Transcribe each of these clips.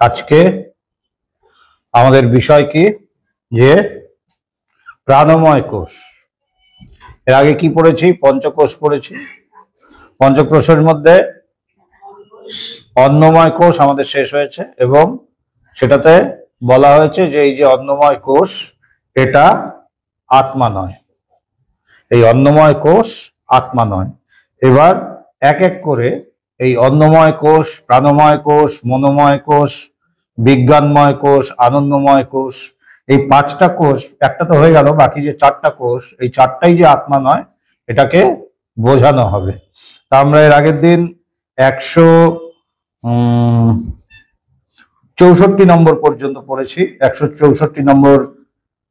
আজকে আমাদের বিষয় কি যে প্রাণময় কোষ। এর আগে কি পড়েছি? পঞ্চকোষ পড়েছি। পঞ্চকোষের মধ্যে অন্নময় কোষ আমাদের শেষ হয়েছে এবং সেটাতে বলা হয়েছে যে এই যে অন্নময় কোষ এটা আত্মা নয়, এই অন্নময় কোষ আত্মা নয়। এবার এক এক করে এই অন্নময় কোষ, প্রাণময় কোষ, মনোময় কোষ, বিজ্ঞানময় কোষ, আনন্দময় কোষ, এই পাঁচটা কোষ, একটা তো হয়ে গেল, বাকি যে চারটা কোষ, এই চারটাই যে আত্মা নয় এটাকে বোঝানো হবে। তা আমরা এর আগের দিন 164 নম্বর পর্যন্ত পড়েছি, 164 নম্বর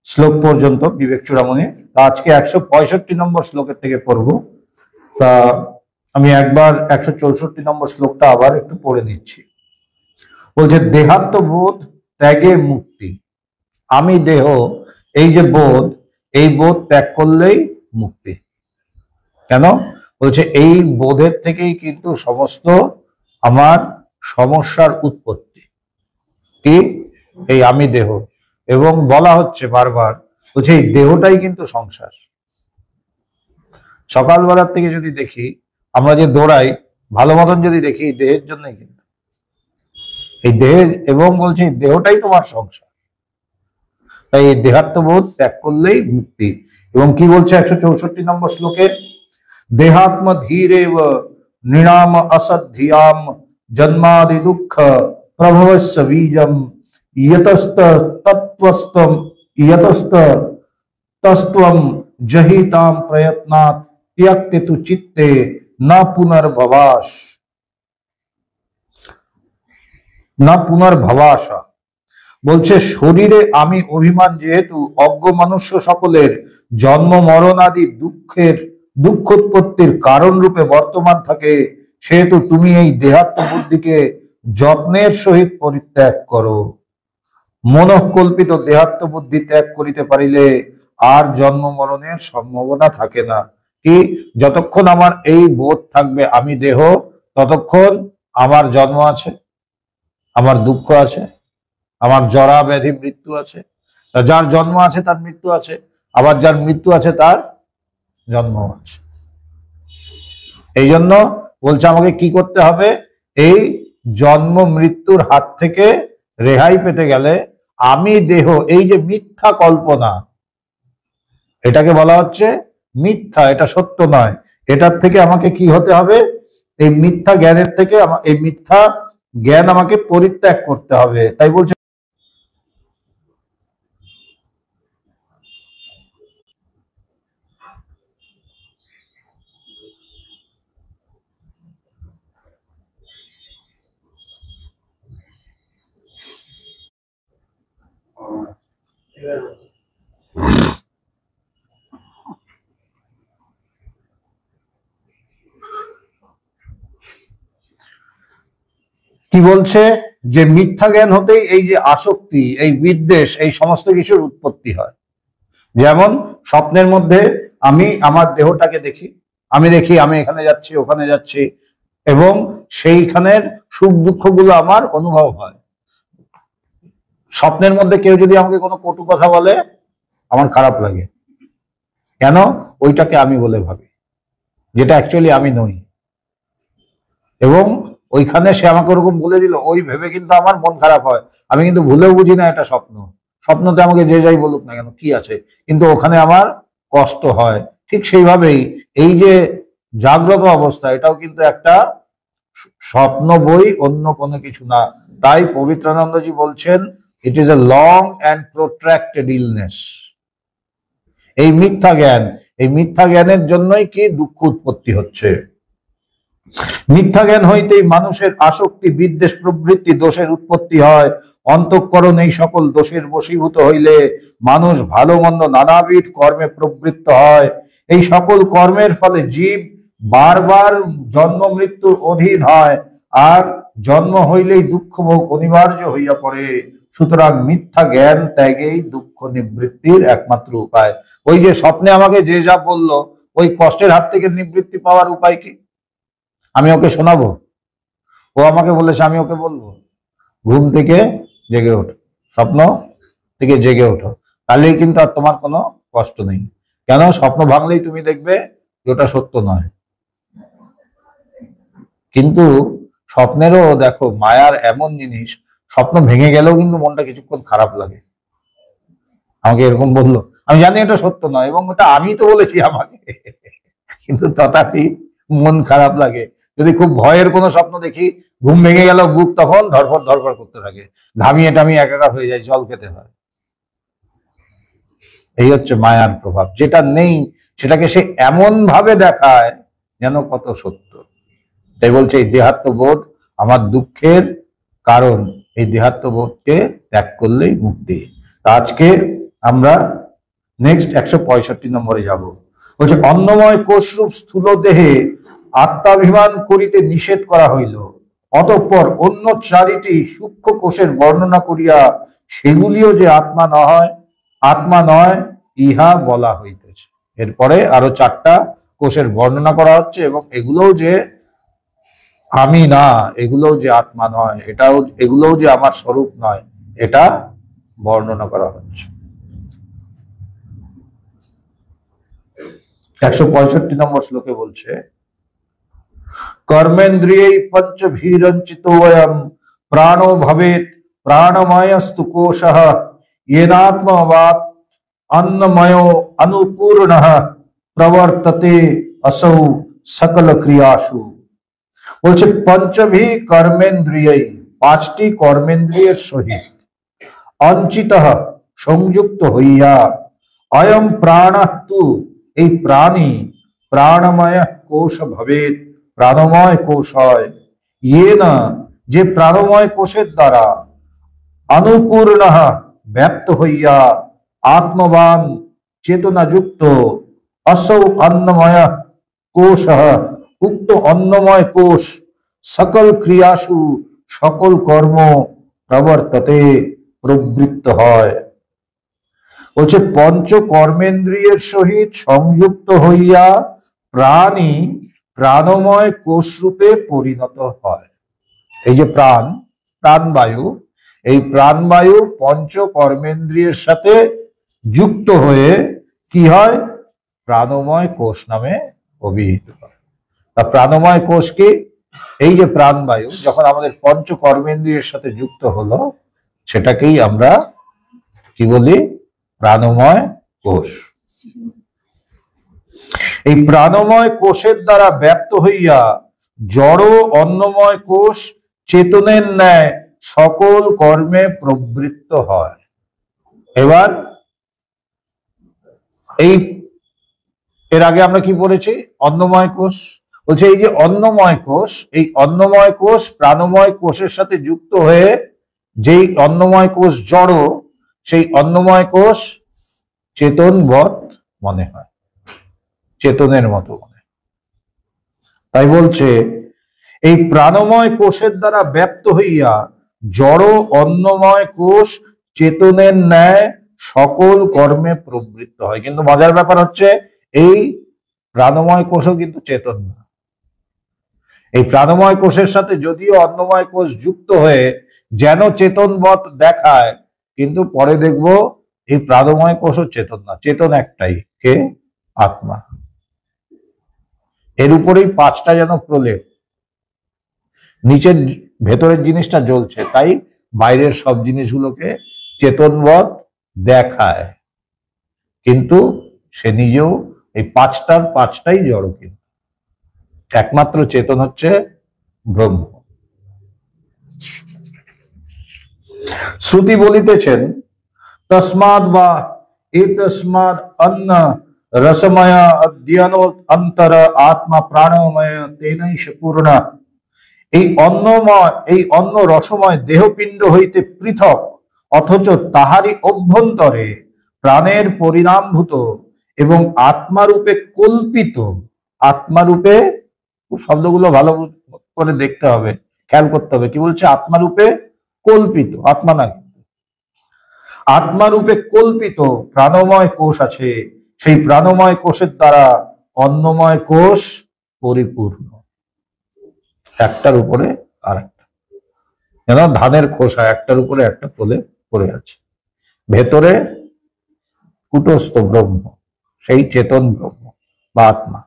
শ্লোক পর্যন্ত বিবেক চূড়ামণি। তা আজকে 165 নম্বর শ্লোকের থেকে পড়ব। তা আমি একবার 164 নম্বর শ্লোকটা আবার একটু পড়ে নিচ্ছি। বলছে দেহাত্মবোধ ত্যাগে মুক্তি। আমি দেহ, এই যে বোধ, এই বোধ ত্যাগ করলেই মুক্তি। কেন? বলছে এই বোধের থেকেই কিন্তু সমস্ত আমার সমস্যার উৎপত্তি। কি? এই আমি দেহ। এবং বলা হচ্ছে বারবার, বলছে এই দেহটাই কিন্তু সংসার। সকালবেলার থেকে যদি দেখি, আমরা যে দৌড়াই, ভালো মতন যদি দেখি, এই দেহের জন্যই কিন্তু, এই দেহের, এবং বলছে এই দেহটাই তোমার সংসার। তাই এই দেহাত্মবোধ ত্যাগ করলেই মুক্তি। এবং কি বলছে 164 নম্বর শ্লোকে? দেহাত্ম ধীরেব নৃণাম অসদ্ধিয়াম জন্মাদি দুঃখ প্রভবস্য বীজম ইয়তস্ত তত্ত্বস্তম ইয়তস্ত তস্ত্বম জহিতাম প্রয়ত্নাৎ ত্যক্তে তু চিত্তে না পুনর্ভবাস না পুনর্ভবাসা। বলছে শরীরে আমি অভিমান যেহেতু অজ্ঞ মনুষ্য সকলের জন্ম মরণ আদি দুঃখোৎপত্তির কারণ রূপে বর্তমান থাকে, সেহেতু তুমি এই দেহাত্ম বুদ্ধিকে যত্নের সহিত পরিত্যাগ করো। মনঃকল্পিত দেহাত্ম বুদ্ধি ত্যাগ করিতে পারিলে আর জন্ম মরণের সম্ভাবনা থাকে না। কি? যতক্ষণ আমার এই বোধ থাকবে আমি দেহ, ততক্ষণ আমার জন্ম আছে, আমার দুঃখ আছে, আমার জরা ব্যাধি মৃত্যু আছে। যার জন্ম আছে তার মৃত্যু আছে, আবার যার মৃত্যু আছে তার জন্ম আছে। এই জন্য বলছে আমাকে কি করতে হবে? এই জন্ম মৃত্যুর হাত থেকে রেহাই পেতে গেলে আমি দেহ, এই যে মিথ্যা কল্পনা, এটাকে বলা হচ্ছে মিথ্যা, এটা সত্য নয়। এটার থেকে আমাকে কি হতে হবে? এই মিথ্যা জ্ঞানের থেকে, এই মিথ্যা জ্ঞান আমাকে পরিত্যাগ করতে হবে। তাই বলছে কি বলছে যে মিথ্যা জ্ঞান হতেই এই যে আসক্তি, এই বিদ্বেষ, এই সমস্ত কিছুর উৎপত্তি হয়। যেমন স্বপ্নের মধ্যে আমি আমার দেহটাকে দেখি, আমি এখানে যাচ্ছি, ওখানে যাচ্ছি, এবং সেইখানের সুখ দুঃখগুলো আমার অনুভব হয়। স্বপ্নের মধ্যে কেউ যদি আমাকে কোনো কটু কথা বলে, আমার খারাপ লাগে। কেন? ওইটাকে আমি বলে ভাবি, যেটা অ্যাকচুয়ালি আমি নই। এবং ওইখানে সে আমাকে ওরকম বলে দিল, ওই ভেবে কিন্তু আমার মন খারাপ হয়। আমি কিন্তু ভুলেও বুঝি না এটা স্বপ্ন। স্বপ্নতে আমাকে যে যাই বলুক না কেন, কি আছে, কিন্তু ওখানে আমার কষ্ট হয়। ঠিক সেইভাবেই এই যে জাগ্রত অবস্থা, এটাও কিন্তু একটা স্বপ্ন বই, অন্য কোনো কিছু না। তাই পবিত্রানন্দজি বলছেন, it is a long and protracted illness. এই মিথ্যা জ্ঞান, এই মিথ্যা জ্ঞানের জন্যই কি দুঃখ উৎপত্তি হচ্ছে। মিথ্যা জ্ঞান হইতেই মানুষের আসক্তি, বিদ্বেষ প্রবৃত্তি, দোষের উৎপত্তি হয়। অন্তঃকরণ এই সকল দোষের বশীভূত হইলে মানুষ ভালো মন্দ নানাবিধ কর্মে প্রবৃত্ত হয়। এই সকল কর্মের ফলে জীব বারবার জন্ম মৃত্যুর অধীন হয়, আর জন্ম হইলেই দুঃখ ভোগ অনিবার্য হইয়া পড়ে। সুতরাং মিথ্যা জ্ঞান ত্যাগেই দুঃখ নিবৃত্তির একমাত্র উপায়। ওই যে স্বপ্নে আমাকে যে যা বললো, ওই কষ্টের হাত থেকে নিবৃত্তি পাওয়ার উপায় কি? আমি ওকে শোনাবো? ও আমাকে বলেছে, আমি ওকে বলবো? ঘুম থেকে জেগে ওঠো, স্বপ্ন থেকে জেগে ওঠো, তাহলেই কিন্তু আর তোমার কোনো কষ্ট নেই। কেন? স্বপ্ন ভাঙলেই তুমি দেখবে যে ওটা সত্য নয়। কিন্তু স্বপ্নেরও দেখো মায়ার এমন জিনিস, স্বপ্ন ভেঙে গেলেও কিন্তু মনটা কিছুক্ষণ খারাপ লাগে। আমাকে এরকম বললো, আমি জানি এটা সত্য নয় এবং ওটা আমি তো বলেছি আমাকে, কিন্তু তথাপি মন খারাপ লাগে। যদি খুব ভয়ের কোনো স্বপ্ন দেখি, ঘুম ভেঙে গেল, বুক তখন ধরফর ধরফর করতে থাকে, ঘামিয়ে টামিয়ে একাকার হয়ে যায়, জল খেতে হয়। এই হচ্ছে মায়ার প্রভাব। যেটা নেই সেটাকে সে এমন ভাবে দেখায় যেন কত সত্য। তাই বলছে এই দেহাত্মবোধ আমার দুঃখের কারণ, এই দেহাত্মবোধকে ত্যাগ করলেই মুক্তি। আজকে আমরা নেক্সট 165 নম্বরে যাব। বলছে অন্নময় কোষরূপ স্থূল দেহে আত্মাভিমান করিতে নিষেধ করা হইল, অতঃপর অন্য চারিটি সূক্ষ্ম কোষের বর্ণনা করিয়া সেগুলিও যে আত্মা নয় ইহা বলা হইতেছে। এরপরে আরো 4টা কোষের বর্ণনা করা হচ্ছে এবং এগুলোও যে আমি না, এগুলোও যে আত্মা নয়, এগুলোও যে আমার স্বরূপ নয়, এটা বর্ণনা করা হচ্ছে। 165 নম্বর শ্লোকে বলছে কর্মেন্দ্রিयै পঞ্চভীরঞ্চিতোऽয়ং প্রাণো ভবেৎ প্রাণময়স্তু কোশঃ येनात्मवात् अन्नमयो अनुपूर्णः प्रवर्तते असौ सकल क्रियासु। বলছে পঞ্চভি কর্মেন্দ্রিয়ৈ, 5টি কর্মেন্দ্রিয়ের সহিত, অঞ্চিতঃ সংযুক্ত হইয়া, অয়ম প্রাণঃ তু এই প্রাণী, প্রাণময় কোষ ভবেৎ প্রাণময় কোষ হয়, ইয়েনা যে প্রাণময় কোষের দ্বারা, অনুপূর্ণঃ ব্যপ্ত হইয়া, আত্মবান চেতনাযুক্ত, অসৌ অন্নময় কোষঃ উক্ত অন্নময় কোষ, সকল ক্রিয়াসু সকল কর্ম, প্রবর্ততে প্রবৃত্ত হয়। বলছে পঞ্চ কর্মেন্দ্রিয়ের সহিত সংযুক্ত হইয়া প্রাণী প্রাণময় কোষ রূপে পরিণত হয়। এই যে প্রাণবায়ু, এই প্রাণবায়ু পঞ্চ কর্মেন্দ্রিয়ের সাথে যুক্ত হয়ে কি হয়? প্রাণময় কোষ নামে অভিহিত হয়। তা প্রাণময় কোষ কি? এই যে প্রাণবায়ু যখন আমাদের পঞ্চ কর্মেন্দ্রিয়ের সাথে যুক্ত হলো, সেটাকেই আমরা কি বলি? প্রাণময় কোষ। এই প্রাণময় কোষের দ্বারা ব্যপ্ত হইয়া জড় অন্নময় কোষ চেতনের ন্যায় সকল কর্মে প্রবৃত্ত হয়। এবার এর আগে আমরা কি পড়েছি? অন্নময় কোষ। বলছে এই যে অন্নময় কোষ, এই অন্নময় কোষ প্রাণময় কোষের সাথে যুক্ত হয়ে যেই অন্নময় কোষ জড়, সেই অন্নময় কোষ চেতনবৎ মনে হয়, চেতনের মতো মনে। তাই বলছে এই প্রাণময় কোষের দ্বারা ব্যপ্ত হইয়া জড় অন্নময় কোষ চেতনের ন্যায় সকল কর্মে প্রবৃত্ত হয়। কিন্তু মজার ব্যাপার হচ্ছে এই প্রাণময় কোষও কিন্তু চেতন না। এই প্রাণময় কোষের সাথে যদিও অন্নময় কোষ যুক্ত হয়ে যেন চেতনবৎ দেখায়, কিন্তু পরে দেখব এই প্রাণময় কোষও চেতন না। চেতন একটাই, কে? আত্মা। এর উপরেই 5টা যেন প্রলেপ, নিচের ভেতরের জিনিসটা জ্বলছে, তাই বাইরের সব জিনিসগুলোকে চেতনবৎ দেখায়, কিন্তু সে নিজেও এই 5টাই জড়। কিন্তু একমাত্র চেতন হচ্ছে ব্রহ্ম। শ্রুতি বলিতেছেন তস্মাৎ বা এতস্মাৎ অন্ন রসময় অধ্যয়ন অন্তর আত্মা প্রাণময় তেনৈষ পূর্ণ। এই অন্ন রসময় দেহপিণ্ড হইতে পৃথক, অথচ তাহারই অভ্যন্তরে প্রাণের পরিণামভূত এবং আত্মারূপে কল্পিত, আত্মারূপে, শব্দগুলো ভালো করে দেখতে হবে, খেয়াল করতে হবে। কি বলছে? আত্মারূপে কল্পিত, আত্মা না, আত্মারূপে কল্পিত প্রাণময় কোষ আছে। সেই প্রাণময় কোষের দ্বারা অন্নময় কোষ পরিপূর্ণ, একটার উপরে আরেকটা। যেন ধানের খোসা একটার উপরে একটা তোলে পড়ে আছে। ভেতরে কুটস্থ ব্রহ্ম, সেই চেতন ব্রহ্ম বা আত্মা,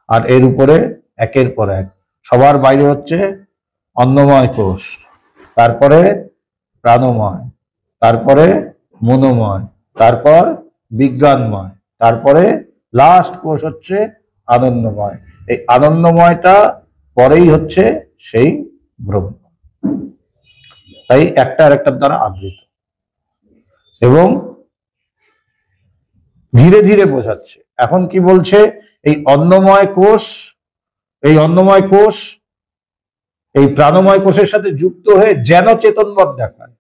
আর এর উপরে একের পর এক সবার বাইরে হচ্ছে অন্নময় কোষ, তারপরে প্রাণময়, তারপরে মনোময়, তারপর বিজ্ঞানময়, তারপরে লাস্ট কোষ হচ্ছে আনন্দময়। এই আনন্দময়টা পরেই হচ্ছে সেই ব্রহ্ম। তাই একটা আর একটার দ্বারা আবৃত এবং ধীরে ধীরে বোঝাচ্ছে। এখন কি বলছে, এই অন্নময় কোষ, এই অন্নময় কোষ এই প্রাণময় কোষের সাথে যুক্ত হয়ে যেন চেতনবৎ দেখায়।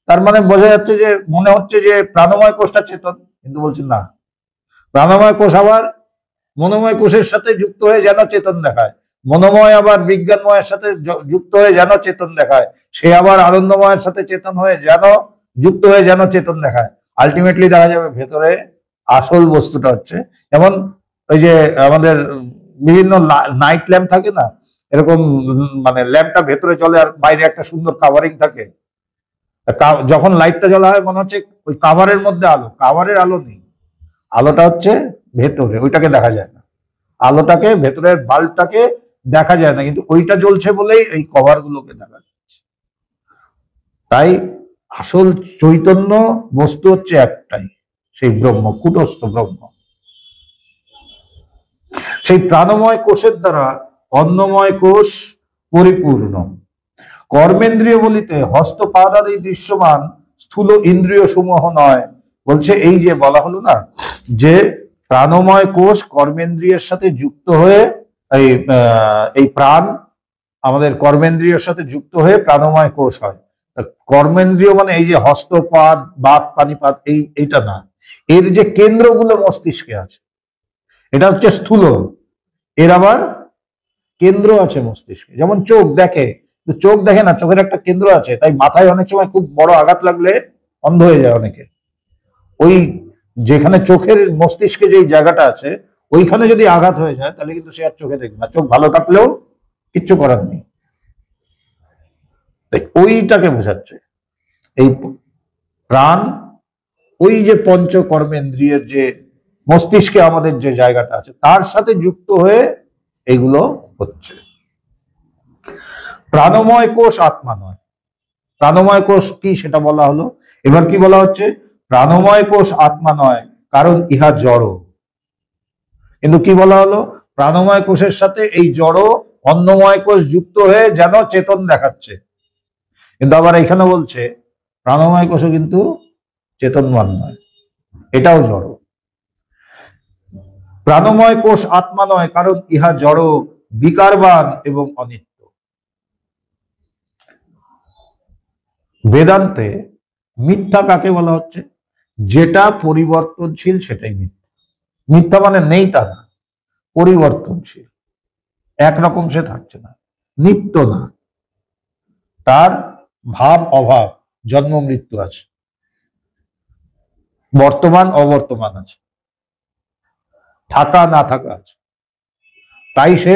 তার মানে বোঝা যাচ্ছে যে, মনে হচ্ছে যে প্রাণময় কোষটা চেতন, কিন্তু বলছে না, প্রাণময় কোষ আবার মনোময় কোষের সাথে যুক্ত হয়ে যেন চেতন দেখায়, মনোময় আবার বিজ্ঞানময়ের সাথে যুক্ত হয়ে যেন চেতন দেখায়, সে আবার আনন্দময়ের সাথে চেতন হয়ে যেন যুক্ত হয়ে যেন চেতন দেখায়। আলটিমেটলি দেখা যাবে ভেতরে আসল বস্তুটা হচ্ছে, যেমন ওই যে আমাদের বিভিন্ন নাইট ল্যাম্প থাকে না, এরকম মানে ল্যাম্পটা ভেতরে চলে আর বাইরে একটা সুন্দর কাভারিং থাকে, যখন লাইটটা জ্বলা হয় মনে হচ্ছে ওই কাভারের মধ্যে আলো, কাভারের আলো নেই, আলোটা হচ্ছে ভেতরে, ওইটাকে দেখা যায় না, আলোটাকে ভেতরের বাল্বটাকে দেখা যায় না, কিন্তু ওইটা জ্বলছে বলেই এই কভার গুলোকে দেখা যাচ্ছে। তাই আসল চৈতন্য বস্তু হচ্ছে একটাই, সেই ব্রহ্ম, কুটস্থ ব্রহ্ম। সেই প্রাণময় কোষের দ্বারা অন্নময় কোষ পরিপূর্ণ। কর্মেন্দ্রিয় বলিতে হস্তপাদাদি দৃশ্যমান স্থূল ইন্দ্রিয় সমূহ নয়। বলছে এই যে বলা হলো না যে প্রাণময় কোষ কর্মেন্দ্রিয়ের সাথে যুক্ত হয়ে এই প্রাণ আমাদের কর্মেন্দ্রিয়ের সাথে যুক্ত হয়ে প্রাণময় কোষ হয়। কর্মেন্দ্রিয় মানে এই যে হস্তপাদ, বাত, পানিপাত, এইটা না, এর যে কেন্দ্রগুলো মস্তিষ্কে আছে, এটা হচ্ছে স্থূল, এর আবার কেন্দ্র আছে মস্তিষ্কে। যেমন চোখ দেখে, চোখ দেখে না, চোখের একটা কেন্দ্র আছে, তাই মাথায় অনেক সময় খুব বড় আঘাত লাগলে অন্ধ হয়ে যায় অনেকে। ওই যেখানে চোখের মস্তিষ্কে যে জায়গাটা আছে, ওইখানে যদি আঘাত হয়ে যায় তাহলে কিন্তু সে আর চোখে দেখবে না, চোখ ভালো থাকলেও কিচ্ছু করার নেই। ওইটাকে বোঝাচ্ছে এই প্রাণ, ওই যে পঞ্চ কর্মেন্দ্রিয়ের যে মস্তিষ্কে আমাদের যে জায়গাটা আছে তার সাথে যুক্ত হয়ে এগুলো হচ্ছে। প্রাণময় কোষ আত্মা নয়। প্রাণময় কোষ কি সেটা বলা হলো, এবার কি বলা হচ্ছে, প্রাণময় কোষ আত্মা নয় কারণ ইহা জড়। কিন্তু কি বলা হলো, প্রাণময় কোষের সাথে এই জড় অন্নময় কোষ যুক্ত হয়ে যেন চেতন দেখাচ্ছে। কিন্তু আবার এখানে বলছে প্রাণময় কোষও কিন্তু চেতনবান নয়, এটাও জড়। প্রাণময় কোষ আত্মা নয় কারণ ইহা জড়, বিকারবান এবং অনিত্য। বেদান্তে মিথ্যা কাকে বলা হচ্ছে, যেটা পরিবর্তনশীল সেটাই মিথ্যা। মিথ্যা মানে নেই তা না, পরিবর্তনশীল, একরকম সে থাকছে না, নিত্য না, তার ভাব অভাব, জন্ম মৃত্যু আছে, বর্তমান অবর্তমান আছে, থাকা না থাকা আছে, তাই সে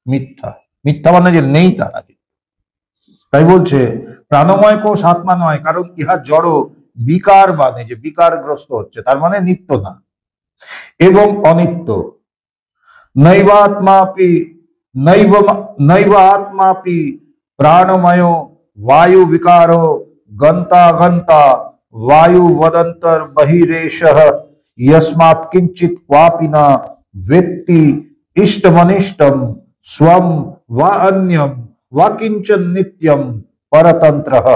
মিথ্যা। মিথ্যা মানে যে নেই তা না। তাই বলছে প্রাণময় কোষ আত্মা নয় কারণ ইহা জড়, বিকার বানে, যে বিকারগ্রস্ত হচ্ছে, তার মানে নিত্য না এবং অনিত্য। নৈবাত্মাপি নৈবাত্মাপি প্রাণময় বায়ু বিকাरो গন্তা গন্তা वायु वदंतर बहिरेशः यस्मात् किंचित क्वापि न वेत्ति इष्टमनिष्टम स्वम व अन्यम व किंचन नित्यम परतंत्रः।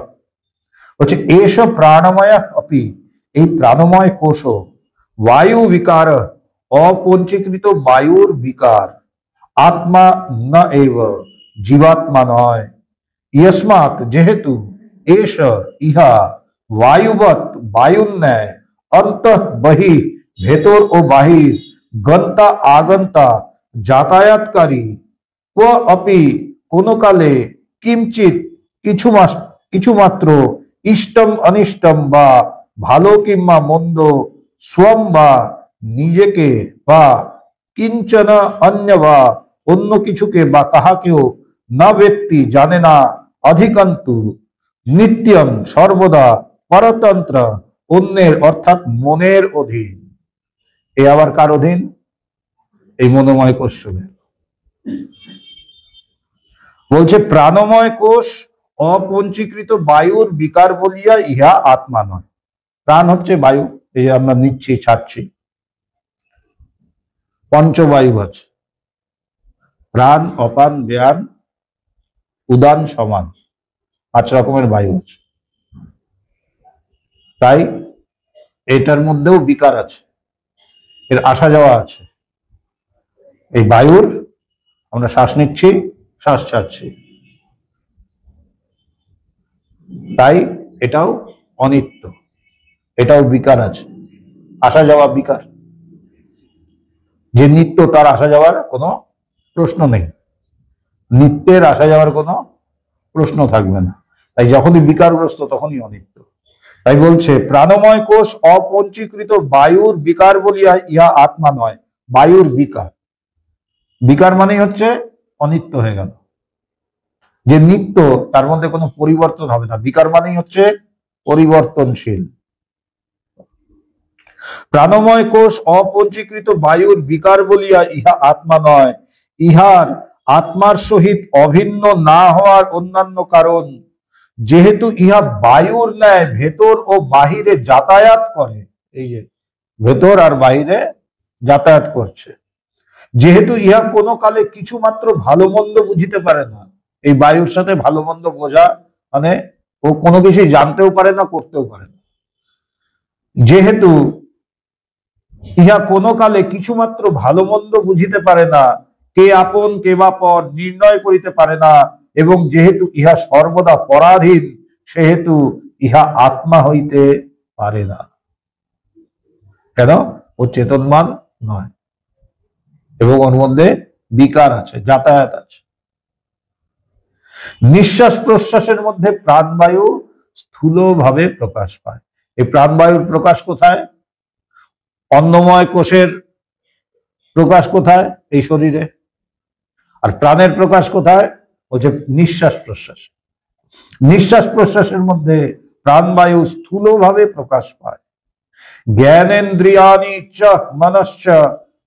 বলছে এষ প্রাণময় अपि, এই প্রাণময় কোষ বায়ু বিকার, অপঞ্চীকৃত বায়ুর বিকার, আত্মা ন এব, জীবাত্মা নয়। यस्मात्, যেহেতু, এষ ইহা বায়ুবৎ, বায়ুর ন্যায়, অন্তঃ বহিঃ, ভেতর ও বাহির, গন্তা আগন্তা, যাতায়াতকারী, ক অপি, কোন কালে, কিঞ্চিত, কিছু মাত্র, ইষ্টম অনিষ্টম, বা ভালো কিংবা মন্দ, স্বম বা নিজেকে, বা কিঞ্চন অন্য বা অন্য কিছুকে বা কাহাকেও, না ব্যক্তি জানে না, অধিকন্তু নিত্যম সর্বদা, পরতন্ত্র অন্যের অর্থাৎ মনের অধীন। এ আবার কার অধীন? এই মনোময় কোষ। বলছে প্রাণময় কোষ অপঞ্চীকৃত বায়ুর বিকার বলিয়া ইহা আত্মা নয়। প্রাণ হচ্ছে বায়ু, এই আমরা নিচ্ছি ছাড়ছি। পঞ্চবায়ু আছে, প্রাণ, অপান, ব্যান, উদান, সমান, 5 রকমের বায়ু আছে। তাই এটার মধ্যেও বিকার আছে, এর আসা যাওয়া আছে। এই বায়ুর আমরা শ্বাস নিচ্ছি, শ্বাস ছাড়ছি, তাই এটাও অনিত্য, এটাও বিকার আছে, আসা যাওয়া বিকার। যে নিত্য তার আসা যাওয়ার কোনো প্রশ্ন নেই, নিত্যের আসা যাওয়ার কোনো প্রশ্ন থাকবে না। তাই যখনই বিকারগ্রস্ত তখনই অনিত্য। তাই বলছে প্রাণময় কোষ অপঞ্চীকৃত বায়ুর বিকার বলিয়া ইহা আত্মা নয়। বায়ুর বিকার, বিকার মানেই হচ্ছে অনিত্য হয়ে গেল। যে নিত্য তার মধ্যে কোনো পরিবর্তন হবে না, বিকার মানেই হচ্ছে পরিবর্তনশীল। প্রাণময় কোষ অপঞ্চীকৃত বায়ুর বিকার বলিয়া ইহা আত্মা নয়। ইহার আত্মার সহিত অভিন্ন না হওয়ার অন্যান্য কারণ, যেহেতু ইহা বায়ুর ন্যায় ভেতর ও বাহিরে যাতায়াত করে। এই যে ভেতর আর বাহিরে যাতায়াত করছে, যেহেতু ইহা কোনো কালে কিছু মাত্র ভালো মন্দ বুঝিতে পারে না। এই বায়ুর সাথে ভালো মন্দ বোঝা মানে ও কোনো কিছু জানতেও পারে না, করতেও পারে না। যেহেতু ইহা কোনো কালে কিছুমাত্র ভালো মন্দ বুঝিতে পারে না, কে আপন কে বা পর নির্ণয় করিতে পারে না, এবং যেহেতু ইহা সর্বদা পরাধীন, সেহেতু ইহা আত্মা হইতে পারে না। কেন? ও চেতনমান নয় এবং ওর মধ্যে বিকার আছে, যাতায়াত আছে। নিঃশ্বাস প্রশ্বাসের মধ্যে প্রাণবায়ু স্থূলভাবে প্রকাশ পায়। এই প্রাণবায়ুর প্রকাশ কোথায়? অন্নময় কোষের প্রকাশ কোথায়? এই শরীরে। আর প্রাণের প্রকাশ কোথায়? হচ্ছে নিঃশ্বাস প্রশ্বাস। নিঃশ্বাস প্রশ্বাসের মধ্যে প্রাণবায়ু স্থূলভাবে প্রকাশ পায়। জ্ঞানেন্দ্রিয়াণি চ মনশ্চ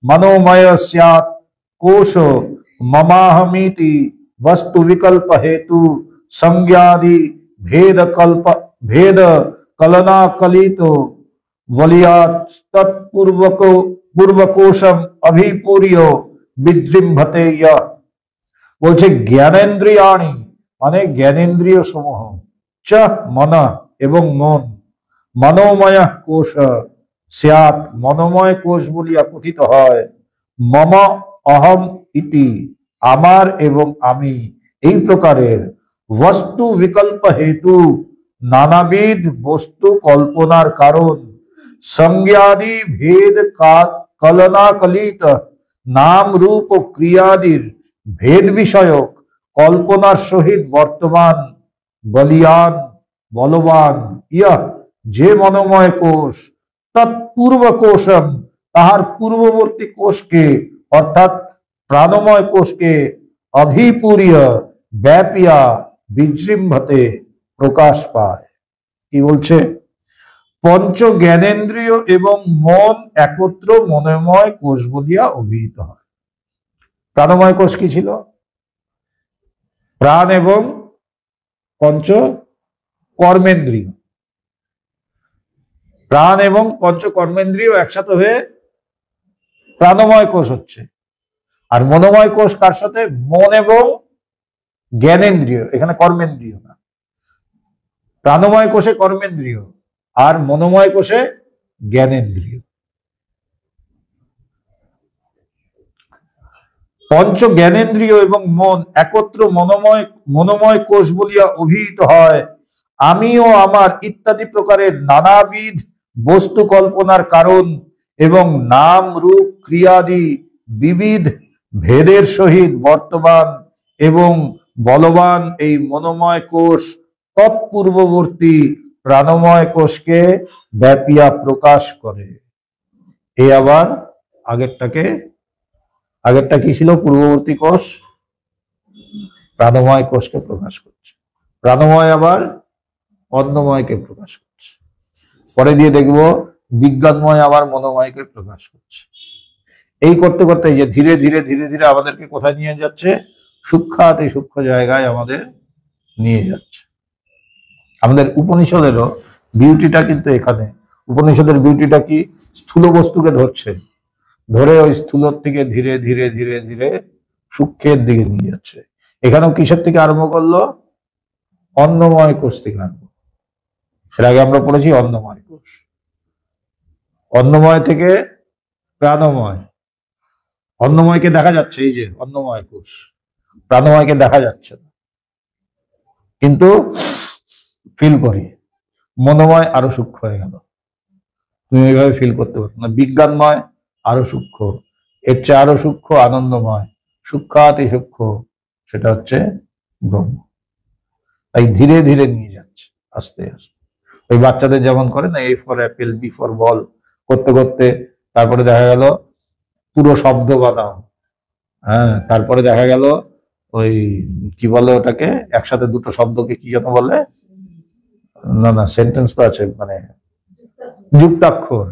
মনোময় স্যাৎ কোশ মমাহমিতি वस्तु विकल्प हेतु संज्ञादि भेद कलना कलितो वलियात तत्पूर्वको पूर्वकोशम अभिपूर्यो विजृंभते यः। বলছে জ্ঞানেন্দ্রিয়াণি মানে জ্ঞানেন্দ্রিয় সমূহ, চ মন এবং মন, মনোময় কোশ স্যাৎ মনোময় কোষ বলিয়া কথিত হয়। মম অহম ইতি আমার এবং আমি, এই প্রকারের বস্তু বিকল্প হেতু নানাবিধ বস্তু কল্পনার কারণ, সংজ্ঞাদি ভেদ কলনা কলিত নাম রূপ ও ক্রিয়াদির ভেদ বিষয়ক কল্পনার সহিত বর্তমান বলিয়ান বলবান ইহ যে মনোময় কোষ, তৎপূর্ব কোষম তাহার পূর্ববর্তী কোষকে অর্থাৎ প্রাণময় কোষকে অভিপুরীয় ব্যাপিয়া বিজৃম্ভতে প্রকাশ পায়। কি বলছে? পঞ্চ জ্ঞানেন্দ্রিয় এবং মন একত্র মনোময় কোষ বলিয়া অভিহিত হয়। প্রাণময় কোষ কি ছিল? প্রাণ এবং পঞ্চ কর্মেন্দ্রিয়। প্রাণ এবং পঞ্চ কর্মেন্দ্রিয় একসাথে হয়ে প্রাণময় কোষ হচ্ছে। আর মনোময় কোষ কার সাথে? মন এবং জ্ঞানেন্দ্রিয়, এখানে কর্মেন্দ্রিয় না। প্রাণময় কোষে কর্মেন্দ্রিয় আর মনোময় কোষে জ্ঞানেন্দ্রিয়। পঞ্চ জ্ঞানেন্দ্রিয় এবং মন একত্র মনোময় কোষ বলিয়া অভিহিত হয়। আমি ও আমার ইত্যাদি প্রকারের নানাবিধ বস্তু কল্পনার কারণ এবং নাম রূপ ক্রিয়াদি বিবিধ ভেদের সহিত বর্তমান এবং বলবান এই মনোময় কোষ তৎপূর্ববর্তী প্রাণময় কোষকে ব্যাপিয়া প্রকাশ করে। এই আবার আগেরটা কি ছিল? পূর্ববর্তী কোষ প্রাণময় কোষকে প্রকাশ করছে। প্রাণময় আবার অন্নময়কে প্রকাশ করছে। পরে দিয়ে দেখবো বিজ্ঞানময় আবার মনোময়কে প্রকাশ করছে। এই করতে করতে যে ধীরে ধীরে ধীরে ধীরে আমাদেরকে কোথায় নিয়ে যাচ্ছে, সূক্ষ্মাতি সূক্ষ্ম জায়গায় আমাদের নিয়ে যাচ্ছে। আমাদের উপনিষদেরও বিউটিটা কিন্তু এখানে। উপনিষদের বিউটিটা কি, স্থূল বস্তুকে ধরছে, ধরে ওই স্থূলর থেকে ধীরে ধীরে ধীরে ধীরে সূক্ষ্মের দিকে নিয়ে যাচ্ছে। এখানেও কিসের থেকে আরম্ভ করলো, অন্নময় কোষ থেকে আরম্ভ। এর আগে আমরা পড়েছি অন্নময় কোষ, অন্নময় থেকে প্রাণময়। অন্নময়কে দেখা যাচ্ছে, এই যে অন্নময় কোষ, প্রাণময়কে দেখা যাচ্ছে না, কিন্তু ফিল করি। মনোময় আরো সূক্ষ্ম হয়ে গেল, তুমি এইভাবে ফিল করতে পারো না। বিজ্ঞানময় আরো সূক্ষ্ম, এর চেয়ে আরো সূক্ষ্ম আনন্দময়, সূক্ষ্মাতি সূক্ষ্ম, সেটা হচ্ছে ব্রহ্ম। তাই ধীরে ধীরে নিয়ে যাচ্ছে, আস্তে আস্তে। ওই বাচ্চাদের যেমন করে না, A for apple, B for ball করতে করতে তারপরে দেখা গেল পুরো শব্দ বানাও। হ্যাঁ, তারপরে দেখা গেল ওই কি বলে ওটাকে, একসাথে দুটো শব্দকে কি যেন বলে, না না সেন্টেন্স তো আছে, মানে যুক্তাক্ষর।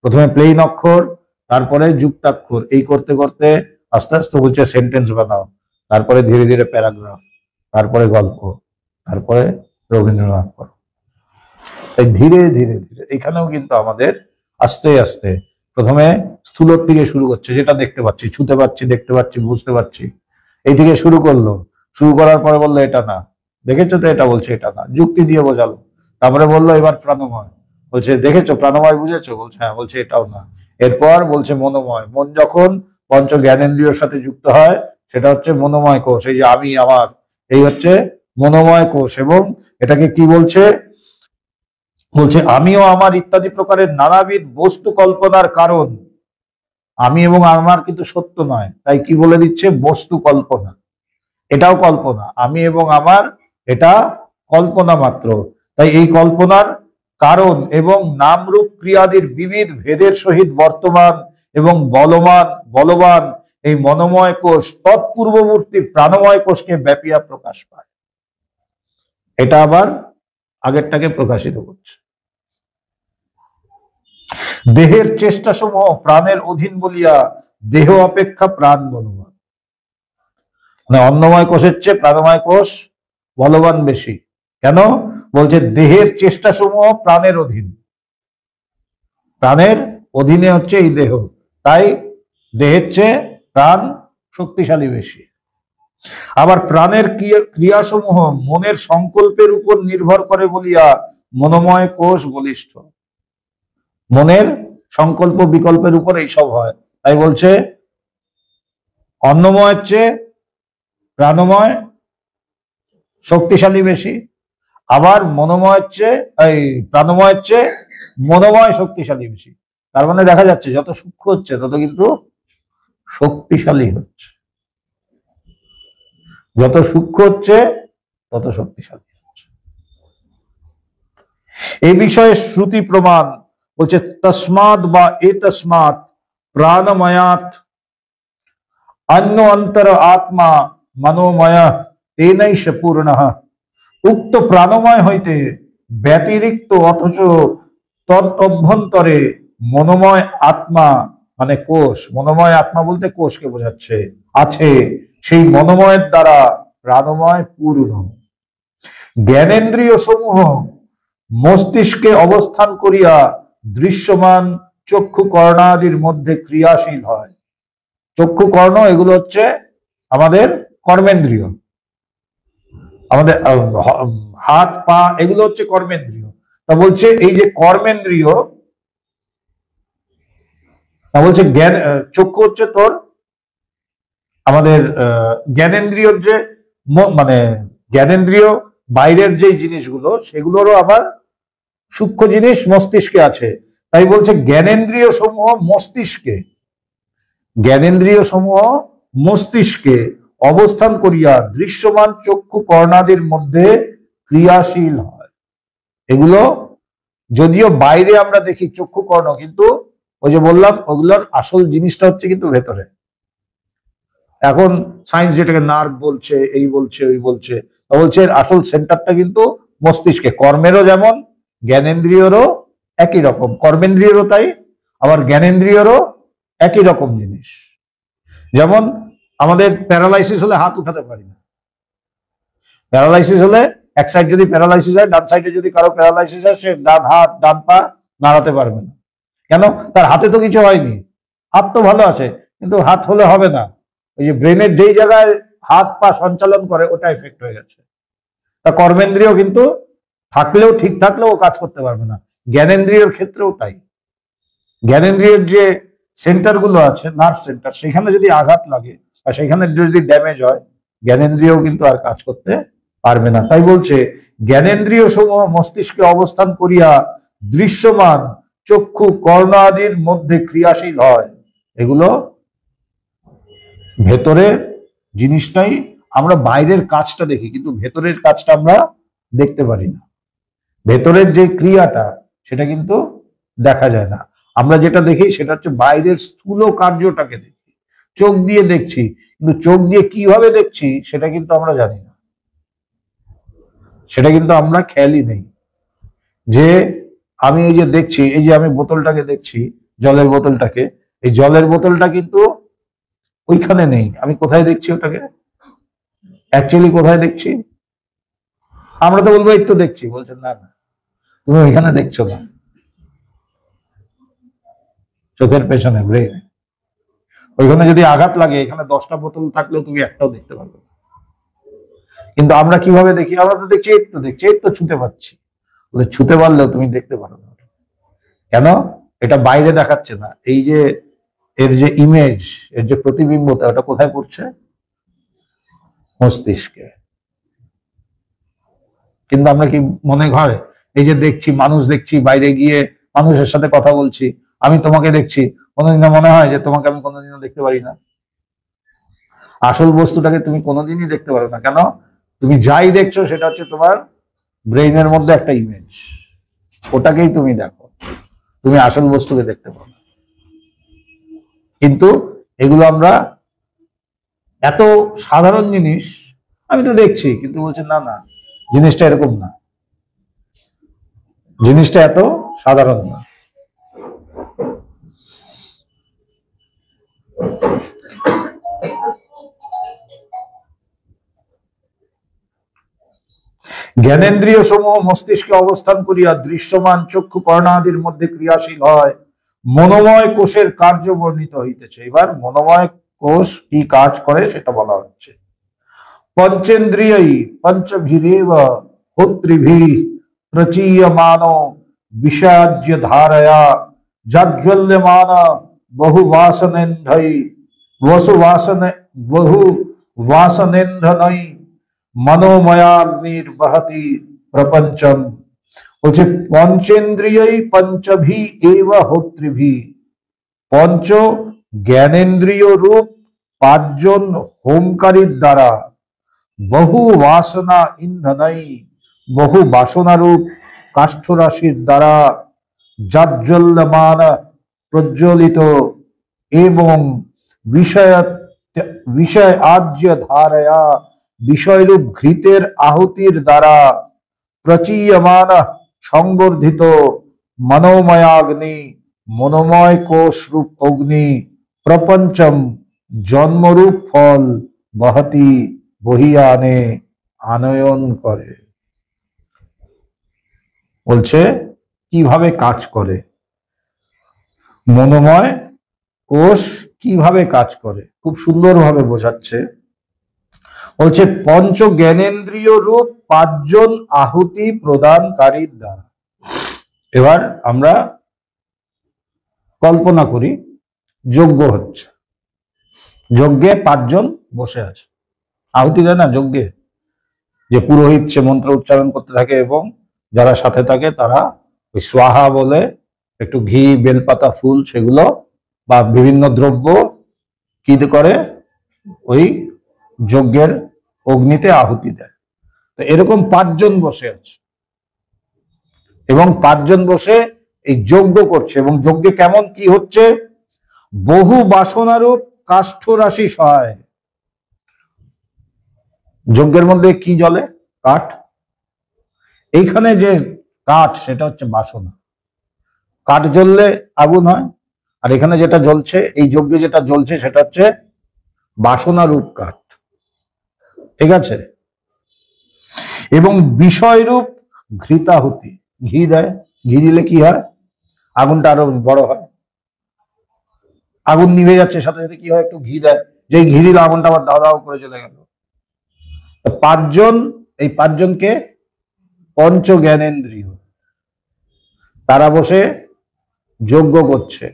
প্রথমে প্লেন অক্ষর, তারপরে যুক্তাক্ষর, এই করতে করতে আস্তে আস্তে বলছে সেন্টেন্স বানাও, তারপরে ধীরে ধীরে প্যারাগ্রাফ, তারপরে গল্প, তারপরে রবীন্দ্রনাথ পড়ো। তাই ধীরে ধীরে ধীরে এখানেও কিন্তু আমাদের আস্তে আস্তে প্রথমে স্থূলর থেকে শুরু করছে, যেটা দেখতে পাচ্ছি, ছুতে পাচ্ছি, দেখতে পাচ্ছি, বুঝতে পারছি, এই থেকে শুরু করলো। শুরু করার পরে বললো এটা না, দেখেছো তো এটা, বলছে এটা না, যুক্তি দিয়ে বোঝালো। তারপরে বললো এবার প্রাণময়, বলছে দেখেছো প্রাণময়, বুঝেছো, বলছে হ্যাঁ, বলছে এটাও না। এরপর বলছে মনোময়। মন যখন পঞ্চ জ্ঞানেন্দ্রিয়র সাথে যুক্ত হয় সেটা হচ্ছে মনোময় কোষ। এই যে আমি আমার, এই হচ্ছে মনোময় কোষ। এবং এটাকে কি বলছে, বলছে আমিও আমার ইত্যাদি প্রকারের নানাবিধ বস্তু কল্পনার কারণ। আমি এবং আমার কিন্তু সত্য নয়, তাই কি বলে দিচ্ছে, বস্তু কল্পনা, এটাও কল্পনা। আমি এবং আমার এটা কল্পনা মাত্র। তাই এই কল্পনার কারণ এবং নামরূপ ক্রিয়াদির বিবিধ ভেদের সহিত বর্তমান এবং বলবান এই মনোময় কোষ তৎপূর্ববর্তী প্রাণময় কোষকে ব্যাপিয়া প্রকাশ পায়। এটা আবার আগেরটাকে প্রকাশিত করছে। দেহের চেষ্টা সমূহ প্রাণের অধীন বলিয়া দেহ অপেক্ষা প্রাণ বলবান। মানে অন্নময় কোষের চেয়ে প্রাণময় কোষ বলবান বেশি। কেন, বলছে দেহের চেষ্টা সমূহ প্রাণের অধীন, প্রাণের অধীনে হচ্ছে এই দেহ, তাই দেহের চেয়ে প্রাণ শক্তিশালী বেশি। আবার প্রাণের ক্রিয়াসমূহ মনের সংকল্পের উপর নির্ভর করে বলিয়া মনোময় কোষ বলিষ্ঠ। মনের সংকল্প বিকল্পের উপর এইসব হয়, তাই বলছে অন্নময়ের চেয়ে প্রাণময় শক্তিশালী বেশি, আবার মনোময়ের চেয়ে এই প্রাণময়ের চেয়ে মনোময় শক্তিশালী বেশি। তার মানে দেখা যাচ্ছে যত সূক্ষ্ম হচ্ছে তত কিন্তু শক্তিশালী হচ্ছে, যত সূক্ষ্ম হচ্ছে তত শক্তিশালী হচ্ছে। এই বিষয়ে শ্রুতি প্রমাণ বলছে তসমাৎ বা এতস্মাৎ প্রাণময়াৎ অন্য অন্তর আত্মা মনোময় তেনৈষ পূর্ণঃ। উক্ত প্রাণময় হইতে ব্যতিরিক্ত অথচ তদ্অভ্যন্তরে মনোময় আত্মা মানে কোষ, মনোময় আত্মা বলতে কোষকে বোঝাচ্ছে, আছে। সেই মনোময়ের দ্বারা প্রাণময় পূর্ণ। জ্ঞানেন্দ্রিয় সমূহ মস্তিষ্কে অবস্থান করিয়া দৃশ্যমান চক্ষু কর্ণাদির মধ্যে ক্রিয়াশীল হয়। চক্ষু কর্ণ এগুলো হচ্ছে আমাদের কর্মেন্দ্রিয়, আমাদের হাত পা এগুলো হচ্ছে কর্মেন্দ্রিয়। তা বলছে এই যে কর্মেন্দ্রিয়, তা বলছে জ্ঞান, চক্ষু হচ্ছে তোর আমাদের জ্ঞানেন্দ্রিয়র যে মানে জ্ঞানেন্দ্রিয় বাইরের যে জিনিসগুলো সেগুলোরও আবার সূক্ষ্ম জিনিস মস্তিষ্কে আছে। তাই বলছে জ্ঞানেন্দ্রিয় সমূহ মস্তিষ্কে, জ্ঞানেন্দ্রিয় সমূহ মস্তিষ্কে অবস্থান করিয়া দৃশ্যমান চক্ষু কর্ণাদির মধ্যে ক্রিয়াশীল হয়। এগুলো যদিও বাইরে আমরা দেখি চক্ষু কর্ণ, কিন্তু ওই যে বললাম ওগুলোর আসল জিনিসটা হচ্ছে কিন্তু ভেতরে। এখন সায়েন্স যেটাকে নার্ভ বলছে, এই বলছে, ওই বলছে, বলছে আসল সেন্টারটা কিন্তু মস্তিষ্কে। কর্মেরও যেমন জ্ঞানেন্দ্রিয়রও একই রকম, কর্মেন্দ্রিয়রও তাই, আবার জ্ঞানেন্দ্রিয়রও একই রকম জিনিস। যেমন আমাদের প্যারালাইসিস হলে হাত উঠাতে পারি না। প্যারালাইসিস হলে এক সাইড যদি প্যারালাইসিস হয়, ডান সাইডে যদি কারো প্যারালাইসিস হয়, সে ডান হাত ডান পা নাড়াতে পারবে না। কেন? তার হাতে তো কিছু হয়নি, হাত তো ভালো আছে, কিন্তু হাত হলে হবে না। ওই যে ব্রেনের যেই জায়গায় হাত পা সঞ্চালন করে ওটা এফেক্ট হয়ে গেছে। তা কর্মেন্দ্রিয় কিন্তু থাকলেও, ঠিক থাকলেও কাজ করতে পারবে না। জ্ঞানেন্দ্রিয়র ক্ষেত্রেও তাই। জ্ঞানেন্দ্রিয়ের যে সেন্টারগুলো আছে, নার্ভ সেন্টার, সেখানে যদি আঘাত লাগে আর সেখানে যদি ড্যামেজ হয়, জ্ঞানেন্দ্রিয় কিন্তু আর কাজ করতে পারবে না। তাই বলছে জ্ঞানেন্দ্রিয় সমূহ মস্তিষ্কে অবস্থান করিয়া দৃশ্যমান চক্ষু কর্ণ আদির মধ্যে ক্রিয়াশীল হয়। এগুলো ভেতরের জিনিসটাই, আমরা বাইরের কাজটা দেখি কিন্তু ভেতরের কাজটা আমরা দেখতে পারি না। ভেতরের যে ক্রিয়াটা সেটা কিন্তু দেখা যায় না। আমরা যেটা দেখি সেটা হচ্ছে বাইরের স্থূল কার্যটাকে দেখি, চোখ দিয়ে দেখছি, কিন্তু চোখ দিয়ে কিভাবে দেখছি সেটা কিন্তু আমরা জানি না, সেটা কিন্তু আমরা খেয়ালই নেই। যে আমি এই যে দেখছি, এই যে আমি বোতলটাকে দেখছি, জলের বোতলটাকে, এই জলের বোতলটা কিন্তু ওইখানে নেই। আমি কোথায় দেখছি ওটাকে? অ্যাকচুয়ালি কোথায় দেখছি? আমরা তো বলবো এই তো দেখছি, বলছেন না না, তুমি ওইখানে দেখছো না, চোখের পেছনে, ব্রেনে। ওইখানে যদি আঘাত লাগে, এখানে 10টা বোতল থাকলেও তুমি একটাও দেখতে পারবে না। কিন্তু আমরা কিভাবে দেখি? আমরা তো দেখছি, এই তো দেখছি, এই তো ছুঁতে পারছি। বলে ছুঁতে পারলেও তুমি দেখতে পারো না। কেন? এটা বাইরে দেখাচ্ছে না। এই যে এর যে ইমেজ, এর যে প্রতিবিম্বতা, ওটা কোথায় পড়ছে? মস্তিষ্কে। কিন্তু আমরা কি মনে হয় এই যে দেখছি, মানুষ দেখছি, বাইরে গিয়ে মানুষের সাথে কথা বলছি, আমি তোমাকে দেখছি, কোনোদিনও মনে হয় যে তোমাকে আমি কোনোদিনও দেখতে পারি না? আসল বস্তুটাকে তুমি কোনোদিনই দেখতে পারো না। কেন? তুমি যাই দেখছো সেটা হচ্ছে তোমার ব্রেইনের মধ্যে একটা ইমেজ, ওটাকেই তুমি দেখো, তুমি আসল বস্তুকে দেখতে পাও না। কিন্তু এগুলো আমরা, এত সাধারণ জিনিস আমি তো দেখছি, কিন্তু বলছে না না, জিনিসটা এরকম না, জিনিসটা এত সাধারণ না। জ্ঞানেন্দ্রিয় সমূহ মস্তিষ্কে অবস্থান করিয়া দৃশ্যমান চক্ষু কর্ণাদির মধ্যে ক্রিয়াশীল হয়। মনোময় কোষের কার্য বর্ণিত হইতেছে। এবার মনোময় কোষ কি কাজ করে সেটা বলা হচ্ছে। পঞ্চেন্দ্রিয়ই পঞ্চভিরেব হোত্রিভি প্রচীয়মান বিষাজ্য ধারয়া জাজ্জ্বল্যমান বহু বাসনেন্ধনৈ মনোময়াগ্নির্বহতি প্রপঞ্চম। বলছে পঞ্চেন্দ্রিয়ই পঞ্চভি এব হোত্রিভি, পঞ্চ জ্ঞানেন্দ্রিয় রূপ 5জন হোমকারীর দ্বারা, বহু বাসনা ইন্ধনই, বহু বাসনারূপ কাষ্ঠরাশির দ্বারা, জাজ্জ্বল্যমান প্রজ্বলিত, এবং বিষয় আজ্য ধারয়া, বিষয়রূপ ঘৃতের আহুতির দ্বারা, প্রচীয়মান সংবর্ধিত, মনোময়াগ্নি, মনোময় কোষ রূপ অগ্নি, প্রপঞ্চম জন্মরূপ ফল, বহতি বহিয়া আনে, আনয়ন করে। বলছে কিভাবে কাজ করে, মনোময় কোষ কিভাবে কাজ করে, খুব সুন্দরভাবে বোঝাচ্ছে। বলছে পঞ্চ জ্ঞানেন্দ্রিয় রূপ 5জন আহুতি প্রদানকারীর দ্বারা। এবার আমরা কল্পনা করি যজ্ঞ হচ্ছে, যজ্ঞে 5জন বসে আছে, আহুতি দেয় না যজ্ঞে, যে পুরোহিত সে মন্ত্র উচ্চারণ করতে থাকে এবং যারা সাথে থাকে তারা ওই স্বাহা বলে একটু ঘি, বেলপাতা, ফুল সেগুলো বা বিভিন্ন দ্রব্য কি করে ওই যজ্ঞের অগ্নিতে আহুতি দেয়। তো এরকম 5জন বসে আছে এবং 5জন বসে এই যজ্ঞ করছে। এবং যজ্ঞে কেমন কি হচ্ছে? বহু বাসনারূপ কাষ্ঠ রাশি সহায়। যজ্ঞের মধ্যে কি জ্বলে? কাঠ। এইখানে যে কাঠ সেটা হচ্ছে বাসনা। কাঠ জ্বললে আগুন হয়, আর এখানে যেটা জ্বলছে, এই যজ্ঞে যেটা জ্বলছে সেটা হচ্ছে বাসনা রূপ কাঠ। ঠিক আছে? এবং বিষয়রূপ ঘৃতাহুতি, ঘি দেয়। ঘি দিলে কি হয়? আগুনটা আরো বড় হয়। আগুন নিভে যাচ্ছে, সাথে সাথে কি হয়? একটু ঘি দেয়, যেই ঘি দিলে আগুনটা আবার দাও দাও করে চলে গেল। পাঁচজন, এই পাঁচজনকে পঞ্চ জ্ঞানেন্দ্রিয়, তারা বসে যজ্ঞ করছে।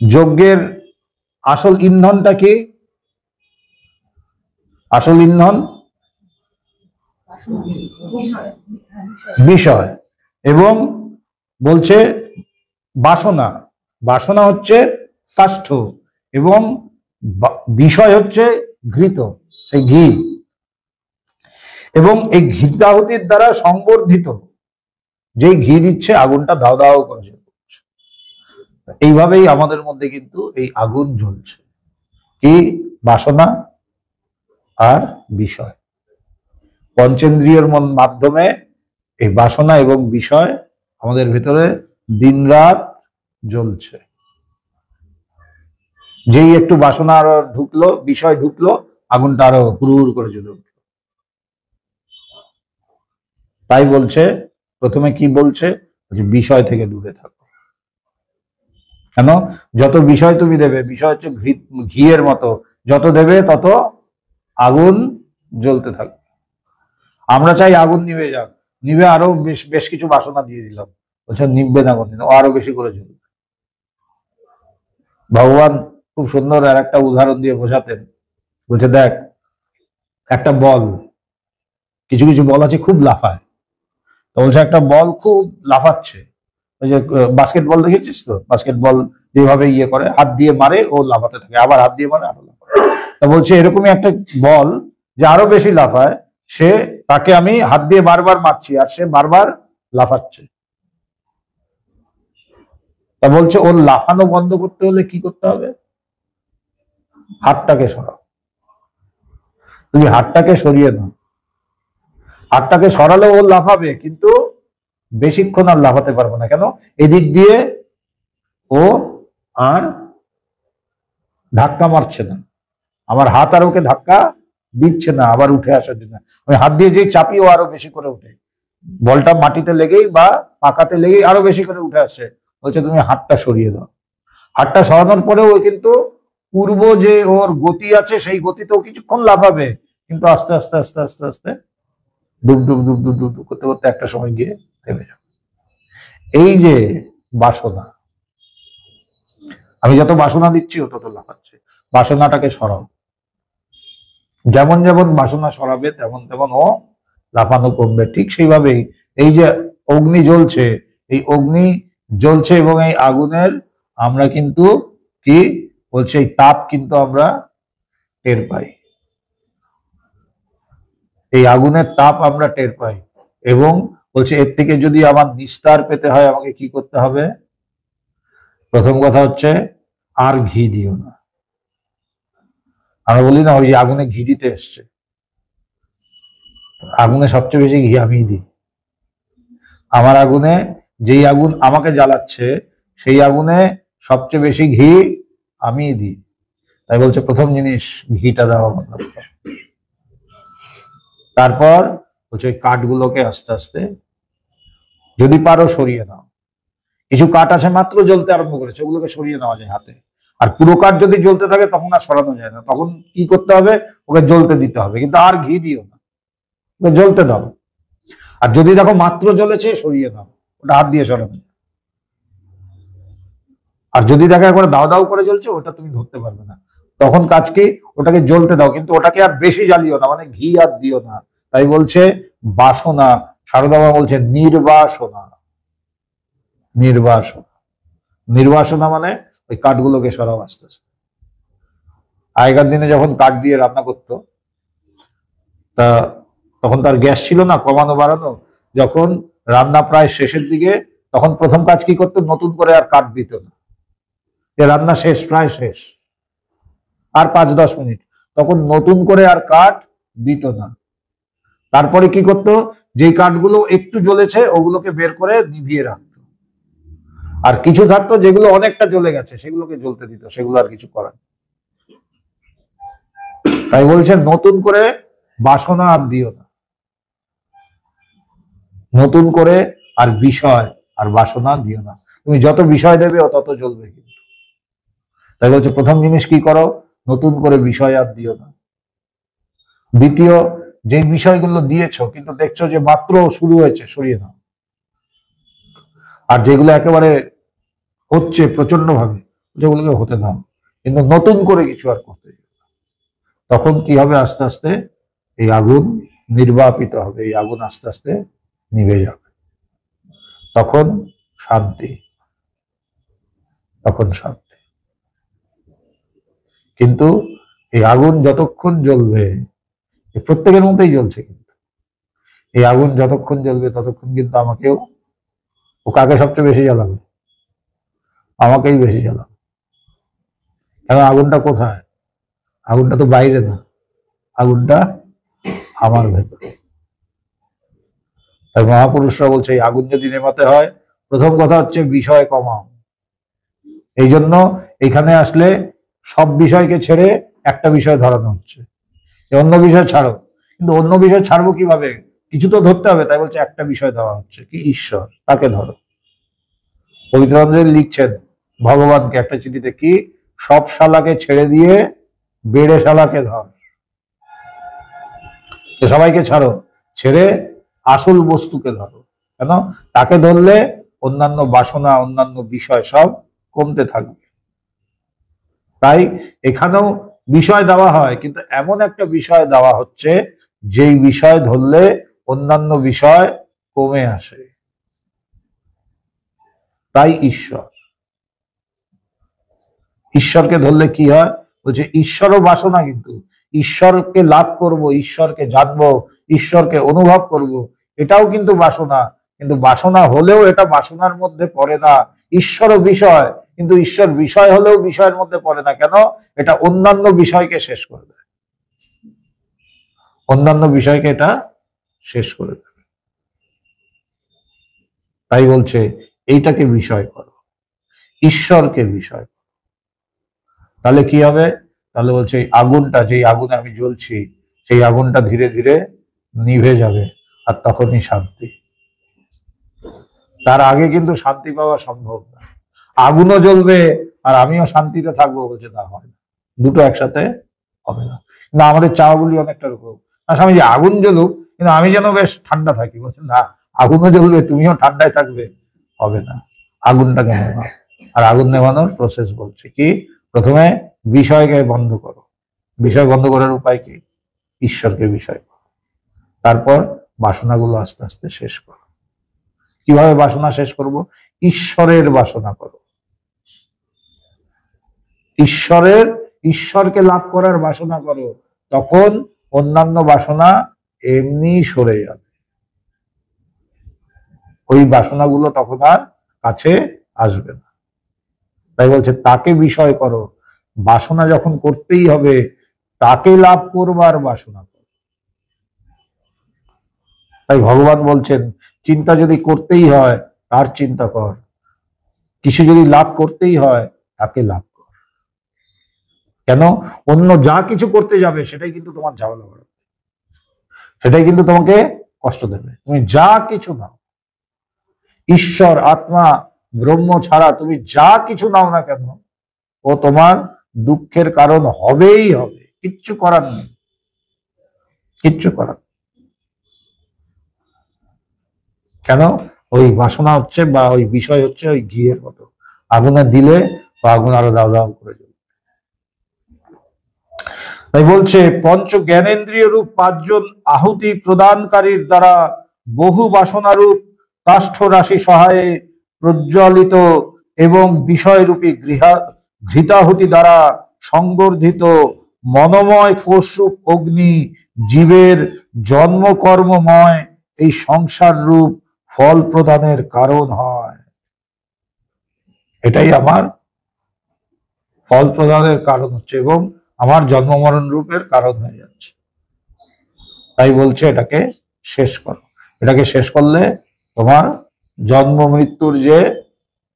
যজ্ঞের আসল ইন্ধনটা কি? আসল ইন্ধন বিষয়। এবং বলছে বাসনা, বাসনা হচ্ছে কাষ্ঠ, এবং বিষয় হচ্ছে ঘৃত, সেই ঘি। এবং এই ঘৃতাহুতির দ্বারা সংবর্ধিত যেই ঘি দিচ্ছে, আগুনটা দাও দাও করে জ্বলছে। এইভাবেই আমাদের মধ্যে কিন্তু এই আগুন জ্বলছে, কি? বাসনা আর বিষয়। পঞ্চেন্দ্রিয়ের মাধ্যমে এই বাসনা এবং বিষয় আমাদের ভিতরে দিনরাত জ্বলছে। যেই একটু বাসনা আরো ঢুকলো, বিষয় ঢুকলো, আগুনটা আরো হুড় করে জ্বলে উঠলো। তাই বলছে, প্রথমে কি বলছে? বিষয় থেকে দূরে থাকো। কেন? যত বিষয় তুমি দেবে, বিষয় হচ্ছে ঘিয়ের মতো, যত দেবে তত আগুন জ্বলতে থাকবে। আমরা চাই আগুন নিভে যাক, নিভে আরো বেশ বেশ কিছু বাসনা দিয়ে দিলাম, বলছে নিভবে না কোনদিন, ও আরো বেশি করে জ্বলবে। ভগবান খুব সুন্দর আর একটা উদাহরণ দিয়ে বোঝাতেন। বলছে দেখ, একটা বল, কিছু কিছু বল আছে খুব লাফায়। তো বলছে একটা বল খুব লাফাচ্ছে, ওই যে বাস্কেট বল দেখেছিস তো, বাস্কেট বল যেভাবে ইয়ে করে, হাত দিয়ে মারে, ও লাফাতে থাকে, আবার হাত দিয়ে মারে, আরো লাফায়। তা বলছে এরকমই একটা বল যে আরো বেশি লাফায়, সে, তাকে আমি হাত দিয়ে বারবার মারছি আর সে বারবার লাফাচ্ছে। তা বলছে ওর লাফানো বন্ধ করতে হলে কি করতে হবে? হাতটাকে সরাও। তুমি হাতটাকে সরিয়ে দাও, হাতটাকে সরালে ও লাফাবে, কিন্তু বেশিক্ষণ আর লাফাতে পারবো না। কেন? এদিক দিয়ে ও আর ধাক্কা মারছে না, আমার হাত আর ওকে ধাক্কা দিচ্ছে না আবার উঠে আসার জন্য। আমি হাত দিয়ে যেই চাপি, ও আরো বেশি করে উঠে, বলটা মাটিতে লেগেই বা পাকাতে লেগেই আরো বেশি করে উঠে আসছে। বলছে তুমি হাতটা সরিয়ে দাও। হাতটা সরানোর পরেও কিন্তু পূর্ব যে ওর গতি আছে, সেই গতিতেও কিছুক্ষণ লাফাবে, কিন্তু আস্তে আস্তে আস্তে আস্তে আস্তে ডুব ডুব ডুব ডুব ডুব করতে করতে একটা সময় গিয়ে থেমে যাবে। এই যে বাসনা, আমি যত বাসনা দিচ্ছি ও তত লাফাচ্ছে। বাসনাটাকে সরাও। যেমন যেমন বাসনা সরাবে, তেমন তেমন ও লাফানো কমবে। ঠিক সেইভাবেই এই যে অগ্নি জ্বলছে, এই অগ্নি জ্বলছে এবং এই আগুনের আমরা কিন্তু কি বলছে, এই তাপ কিন্তু আমরা টের পাই, এই আগুনের তাপ আমরা টের পাই। এবং বলছে এর থেকে যদি আমার নিস্তার পেতে হয়, আমাকে কি করতে হবে? প্রথম কথা হচ্ছে আর ঘি দিও না। আমরা বলি না, ওই যে আগুনে ঘি দিতে এসছে, আগুনে সবচেয়ে বেশি ঘি আমি দিই। আমার আগুনে, যেই আগুন আমাকে জ্বালাচ্ছে, সেই আগুনে সবচেয়ে বেশি ঘি আমি দিই। তাই বলছে প্রথম জিনিস ঘিটা দেওয়া বন্ধ করো। তারপর বলছে ওই কাঠগুলোকে আস্তে আস্তে যদি পারো সরিয়ে নাও। কিছু কাঠ আছে মাত্র জ্বলতে আরম্ভ করেছে, ওগুলোকে সরিয়ে নেওয়া যায় হাতে। আর পুরো কাঠ যদি জ্বলতে থাকে তখন আর সরানো যায় না, তখন কি করতে হবে? ওকে জ্বলতে দিতে হবে, কিন্তু আর ঘি দিও না, ওকে জ্বলতে দাও। আর যদি দেখো মাত্র জ্বলেছে, সরিয়ে দাও, ওটা হাত দিয়ে সরানো। আর যদি দেখো একবার দাও দাও করে জ্বলছে, ওটা তুমি ধরতে পারবে না, তখন কাজ কি? ওটাকে জ্বলতে দাও, কিন্তু ওটাকে আর বেশি জ্বালিও না, মানে ঘি আর দিও না। তাই বলছে বাসনা, সারদা মা বলছে নির্বাসনা। নির্বাসনা, নির্বাসনা মানে ওই কাঠগুলোকে সরাও আস্তে আস্তে। আগেকার দিনে যখন কাঠ দিয়ে রান্না করতো, তা তখন তার গ্যাস ছিল না, কমানো বাড়ানো, যখন রান্না প্রায় শেষের দিকে, তখন প্রথম কাজ কি করতো? নতুন করে আর কাঠ দিত না, যে রান্না শেষ, প্রায় শেষ, আর 5-10 মিনিট, তখন নতুন করে আর কাঠ দিত না। তারপরে কি করতো, যেই কাঠগুলো একটু জ্বলেছে ওগুলোকে বের করে নিভিয়ে রাখতো, আর কিছু থাকতো যেগুলো অনেকটা জ্বলে গেছে সেগুলোকে জ্বলতে দিত, সেগুলো আর কিছু করার। তাই বলছেন নতুন করে বাসনা আর দিও না, নতুন করে আর বিষয় আর বাসনা দিও না। তুমি যত বিষয় দেবে তত জ্বলবে কিন্তু। তাই বলছে প্রথম জিনিস কি করো, নতুন করে বিষয় আর দিও না। দ্বিতীয়, যে বিষয়গুলো দিয়েছো কিন্তু দেখছো যে মাত্র শুরু হয়েছে, সরিয়ে নাও। আর যেগুলো একেবারে হচ্ছে প্রচন্ড ভাবে, যেগুলোকে হতে দাও, কিন্তু নতুন করে কিছু আর করতে দিও না। তখন কি হবে, আস্তে আস্তে এই আগুন নির্বাপিত হবে, এই আগুন আস্তে আস্তে নিভে যাবে। তখন শান্তি, তখন শান্তি। কিন্তু এই আগুন যতক্ষণ জ্বলবে, প্রত্যেকের মধ্যেই জ্বলছে, কিন্তু এই আগুন যতক্ষণ জ্বলবে ততক্ষণ কিন্তু আমাকেও, ও কাকে সবচেয়ে বেশি জ্বালাবে, আমাকেই বেশি জ্বালাবে। কারণ আগুনটা কোথায়, আগুনটা তো বাইরে না, আগুনটা আমার ভেতরে। তাই মহাপুরুষরা বলছে এই আগুন যদি নেভাতে হয়, প্রথম কথা হচ্ছে বিষয় কমাও। এই জন্য এখানে আসলে সব বিষয়কে ছেড়ে একটা বিষয় ধরানো হচ্ছে, অন্য বিষয় ছাড়ো। কিন্তু অন্য বিষয় ছাড়বো কিভাবে, কিছু তো ধরতে হবে। তাই বলছে একটা বিষয় দেওয়া হচ্ছে, কি, ঈশ্বর, তাকে ধরো। পবিত্রানন্দ লিখছেন ভগবানকে একটা চিঠিতে, কি, সব শালাকে ছেড়ে দিয়ে বেড়ে শালাকে ধর। সবাইকে ছাড়ো, ছেড়ে আসল বস্তুকে ধরো। কেন, তাকে ধরলে অন্যান্য বাসনা, অন্যান্য বিষয় সব কমতে থাকবে। তাই এখানেও বিষয় দেওয়া হয়, কিন্তু এমন একটা বিষয় দেওয়া হচ্ছে যেই বিষয় ধরলে অন্যান্য বিষয় কমে আসে। তাই ঈশ্বর, ঈশ্বরকে ধরলে কি হয়, বলছে ঈশ্বরও বাসনা, কিন্তু ঈশ্বরকে লাভ করব, ঈশ্বরকে জানবো, ঈশ্বরকে অনুভব করব, এটাও কিন্তু বাসনা। কিন্তু বাসনা হলেও এটা বাসনার মধ্যে পড়ে না। ঈশ্বরও বিষয়, কিন্তু ঈশ্বর বিষয় হলেও বিষয়ের মধ্যে পড়ে না। কেন, এটা অন্যান্য বিষয়কে শেষ করে দেয়, অন্যান্য বিষয়কে এটা শেষ করে দেবে। তাই বলছে এইটাকে বিষয় করো, ঈশ্বরকে বিষয় করো। তাহলে কি হবে, তাহলে বলছে এই আগুনটা, যেই আগুনে আমি জ্বলছি, সেই আগুনটা ধীরে ধীরে নিভে যাবে, আর তখনই শান্তি। তার আগে কিন্তু শান্তি পাওয়া সম্ভব না। আগুনও জ্বলবে আর আমিও শান্তিতে থাকবো, বলছে না, হয় না, দুটো একসাথে হবে না। না, আমাদের চাওয়াগুলি অনেকটা রকম। না স্বামীজি, আগুন জ্বলুক কিন্তু আমি যেন বেশ ঠান্ডা থাকি, বলছে না, আগুনও জ্বলবে তুমিও ঠান্ডায় থাকবে, হবে না। আগুনটাকে নেভাও। আর আগুন নেভানোর প্রসেস বলছে কি, প্রথমে বিষয়কে বন্ধ করো। বিষয় বন্ধ করার উপায় কি, ঈশ্বরকে বিষয় করো। তারপর বাসনাগুলো আস্তে আস্তে শেষ করো। কিভাবে বাসনা শেষ করব, ঈশ্বরের বাসনা করো, ঈশ্বরকে লাভ করার বাসনা করো। তখন অন্যান্য বাসনা এমনি সরে যাবে, ওই বাসনাগুলো তখন আর কাছে আসবে না। তাই বলছে তাকে বিষয় করো। বাসনা যখন করতেই হবে, তাকে লাভ করবার বাসনা করো। তাই ভগবান বলছেন চিন্তা যদি করতেই হয় তার চিন্তা কর, কিছু যদি লাভ করতেই হয় তাকে লাভ কর। কেন, অন্য যা কিছু করতে যাবে সেটাই কিন্তু তোমার ঝামেলা বাড়াবে, সেটাই কিন্তু তোমাকে কষ্ট দেবে। তুমি যা কিছু নাও, ঈশ্বর, আত্মা, ব্রহ্ম ছাড়া তুমি যা কিছু নাও না কেন, ও তোমার দুঃখের কারণ হবেই হবে, কিচ্ছু করার নেই, কিচ্ছু করার। কেন, ওই বাসনা হচ্ছে বা ওই বিষয় হচ্ছে ওই ঘিয়ের মতো, আগুনে দিলে বা আগুন আরো দাও দাও করে যাবে। তাই বলছে পঞ্চ জ্ঞানেন্দ্রিয় রূপ পাঁচজন আহুতি প্রদানকারীর দ্বারা বহু বাসনারূপ কাষ্ঠ রাশি সহায়ে প্রজ্বলিত এবং বিষয়রূপী ঘৃতাহুতি দ্বারা সংবর্ধিত মনোময় কোষরূপ অগ্নি জীবের জন্মকর্মময় এই সংসার রূপ ফল প্রদানের কারণ হয়। এটাই আমার ফল প্রদানের কারণ হচ্ছে এবং আমার জন্ম মরণ রূপের কারণ হয়ে যাচ্ছে। তাই বলছে এটাকে শেষ করো। এটাকে শেষ করলে তোমার জন্ম মৃত্যুর যে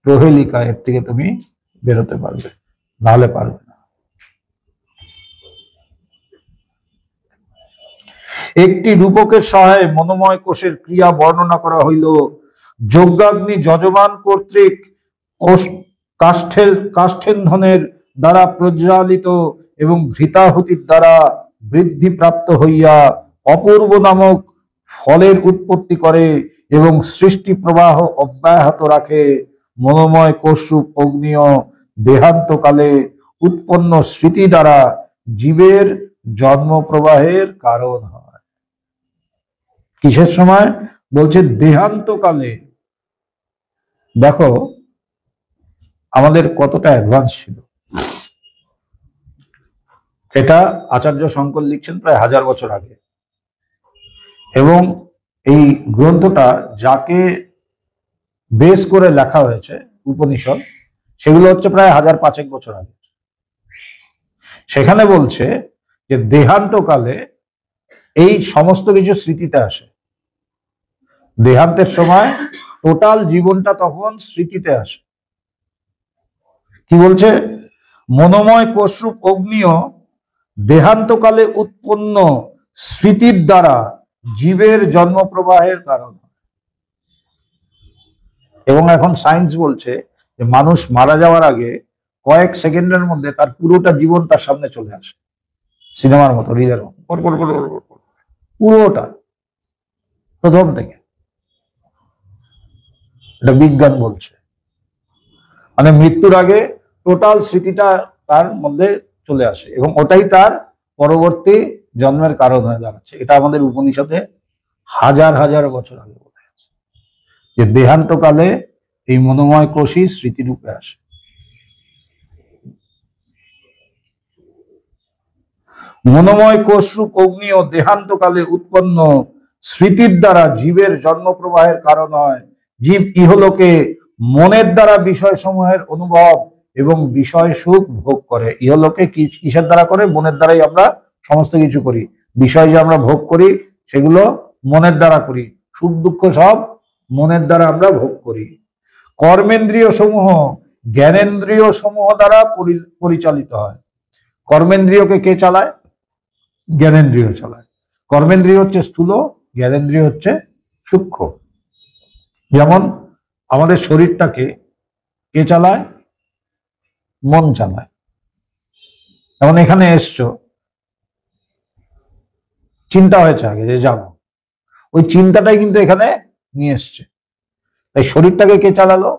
প্রহেলিকা, এর থেকে তুমি বেরোতে পারবে, নাহলে পারবে না। একটি রূপকের সহায়ে মনোময় কোষের ক্রিয়া বর্ণনা করা হইল। যজ্ঞাগ্নি যজমান কর্তৃক কাষ্ঠেন্ধনের দ্বারা প্রজ্বালিত এবং ঘৃতাহুতির দ্বারা বৃদ্ধিপ্রাপ্ত হইয়া অপূর্ব নামক ফলের উৎপত্তি করে এবং সৃষ্টি প্রবাহ অব্যাহত রাখে। মনোময় কোষরূপ অগ্নিয় দেহান্তকালে উৎপন্ন স্মৃতি দ্বারা জীবের জন্ম প্রবাহের কারণ হয়। কিসের সময় বলছে? দেহান্তকালে। দেখো আমাদের কতটা অ্যাডভান্স ছিল। এটা আচার্য শঙ্কর লিখছেন প্রায় 1000 বছর আগে, এবং এই গ্রন্থটা যাকে বেস করে লেখা হয়েছে উপনিষদ, সেগুলো হচ্ছে প্রায় 1005 বছর আগে। সেখানে বলছে যে দেহান্তকালে এই সমস্ত কিছু স্মৃতিতে আসে। দেহান্তের সময় টোটাল জীবনটা তখন স্মৃতিতে আসে। কি বলছে? মনোময় কোষরূপ অগ্নিও দেহান্তকালে উৎপন্ন স্মৃতির দ্বারা জীবের জন্মপ্রবাহের কারণ। এবং এখন সায়েন্স বলছে যে মানুষ মারা যাওয়ার আগে কয়েক সেকেন্ডের মধ্যে তার পুরোটা জীবন তার সামনে চলে আসে, সিনেমার মতো, হৃদয়ের মতো, পুরোটা প্রথম থেকে। এটা বিজ্ঞান বলছে। মানে মৃত্যুর আগে টোটাল স্মৃতিটা তার মধ্যে চলে আসে এবং ওটাই তার পরবর্তী জন্মের কারণ হয়ে দাঁড়াচ্ছে। এটা আমাদের উপনিষদে 1000 বছর আগে বলা আছে যে দেহান্তকালে এই মনোময় কোষই স্মৃতিরূপে আসে। মনোময় কোষরূপ অগ্নি ও দেহান্তকালে উৎপন্ন স্মৃতির দ্বারা জীবের জন্মপ্রবাহের কারণ হয়। জীব ইহলোকে মনের দ্বারা বিষয় সমূহের অনুভব এবং বিষয় সুখ ভোগ করে। ইহলোকে কিসের দ্বারা করে? মনের দ্বারাই আমরা সমস্ত কিছু করি। বিষয় যে আমরা ভোগ করি সেগুলো মনের দ্বারা করি। সুখ দুঃখ সব মনের দ্বারা আমরা ভোগ করি। কর্মেন্দ্রিয় সমূহ জ্ঞানেন্দ্রিয় সমূহ দ্বারা পরিচালিত হয়। কর্মেন্দ্রিয়কে কে চালায়? জ্ঞানেন্দ্রিয় চালায়। কর্মেন্দ্রিয় হচ্ছে স্থূল, জ্ঞানেন্দ্রিয় হচ্ছে সূক্ষ্ম। যেমন আমাদের শরীরটাকে কে চালায়? মন চালায়। যেমন এখানে এসছো, চিন্তা হয়েছে আগে যে যাব, ওই চিন্তাটাই কিন্তু এখানে নিয়ে এসছে। তাই শরীরটাকে কে চালালো?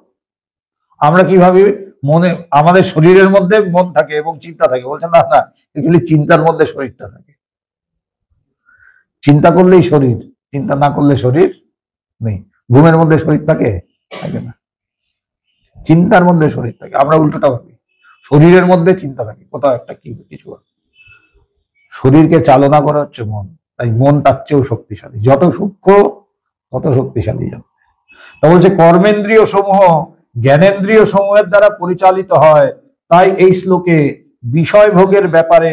আমরা কি ভাবি? মনে, আমাদের শরীরের মধ্যে মন থাকে এবং চিন্তা থাকে। বলছে না না, এগুলি চিন্তার মধ্যে শরীরটা থাকে। চিন্তা করলেই শরীর, চিন্তা না করলে শরীর নেই। ঘুমের মধ্যে শরীর থাকে? থাকে না। চিন্তার মধ্যে শরীর থাকে। আমরা উল্টোটা ভাবি, শরীরের মধ্যে চিন্তা থাকে, কোথাও একটা কিছু। শরীরকে চালনা করা হচ্ছে মন। তাই মন তার চেয়েও শক্তিশালী, যত সূক্ষ্ম তত শক্তিশালী। তা বলছে কর্মেন্দ্রিয় সমূহ জ্ঞানেন্দ্রিয় সমূহের দ্বারা পরিচালিত হয়। তাই এই শ্লোকে বিষয় ভোগের ব্যাপারে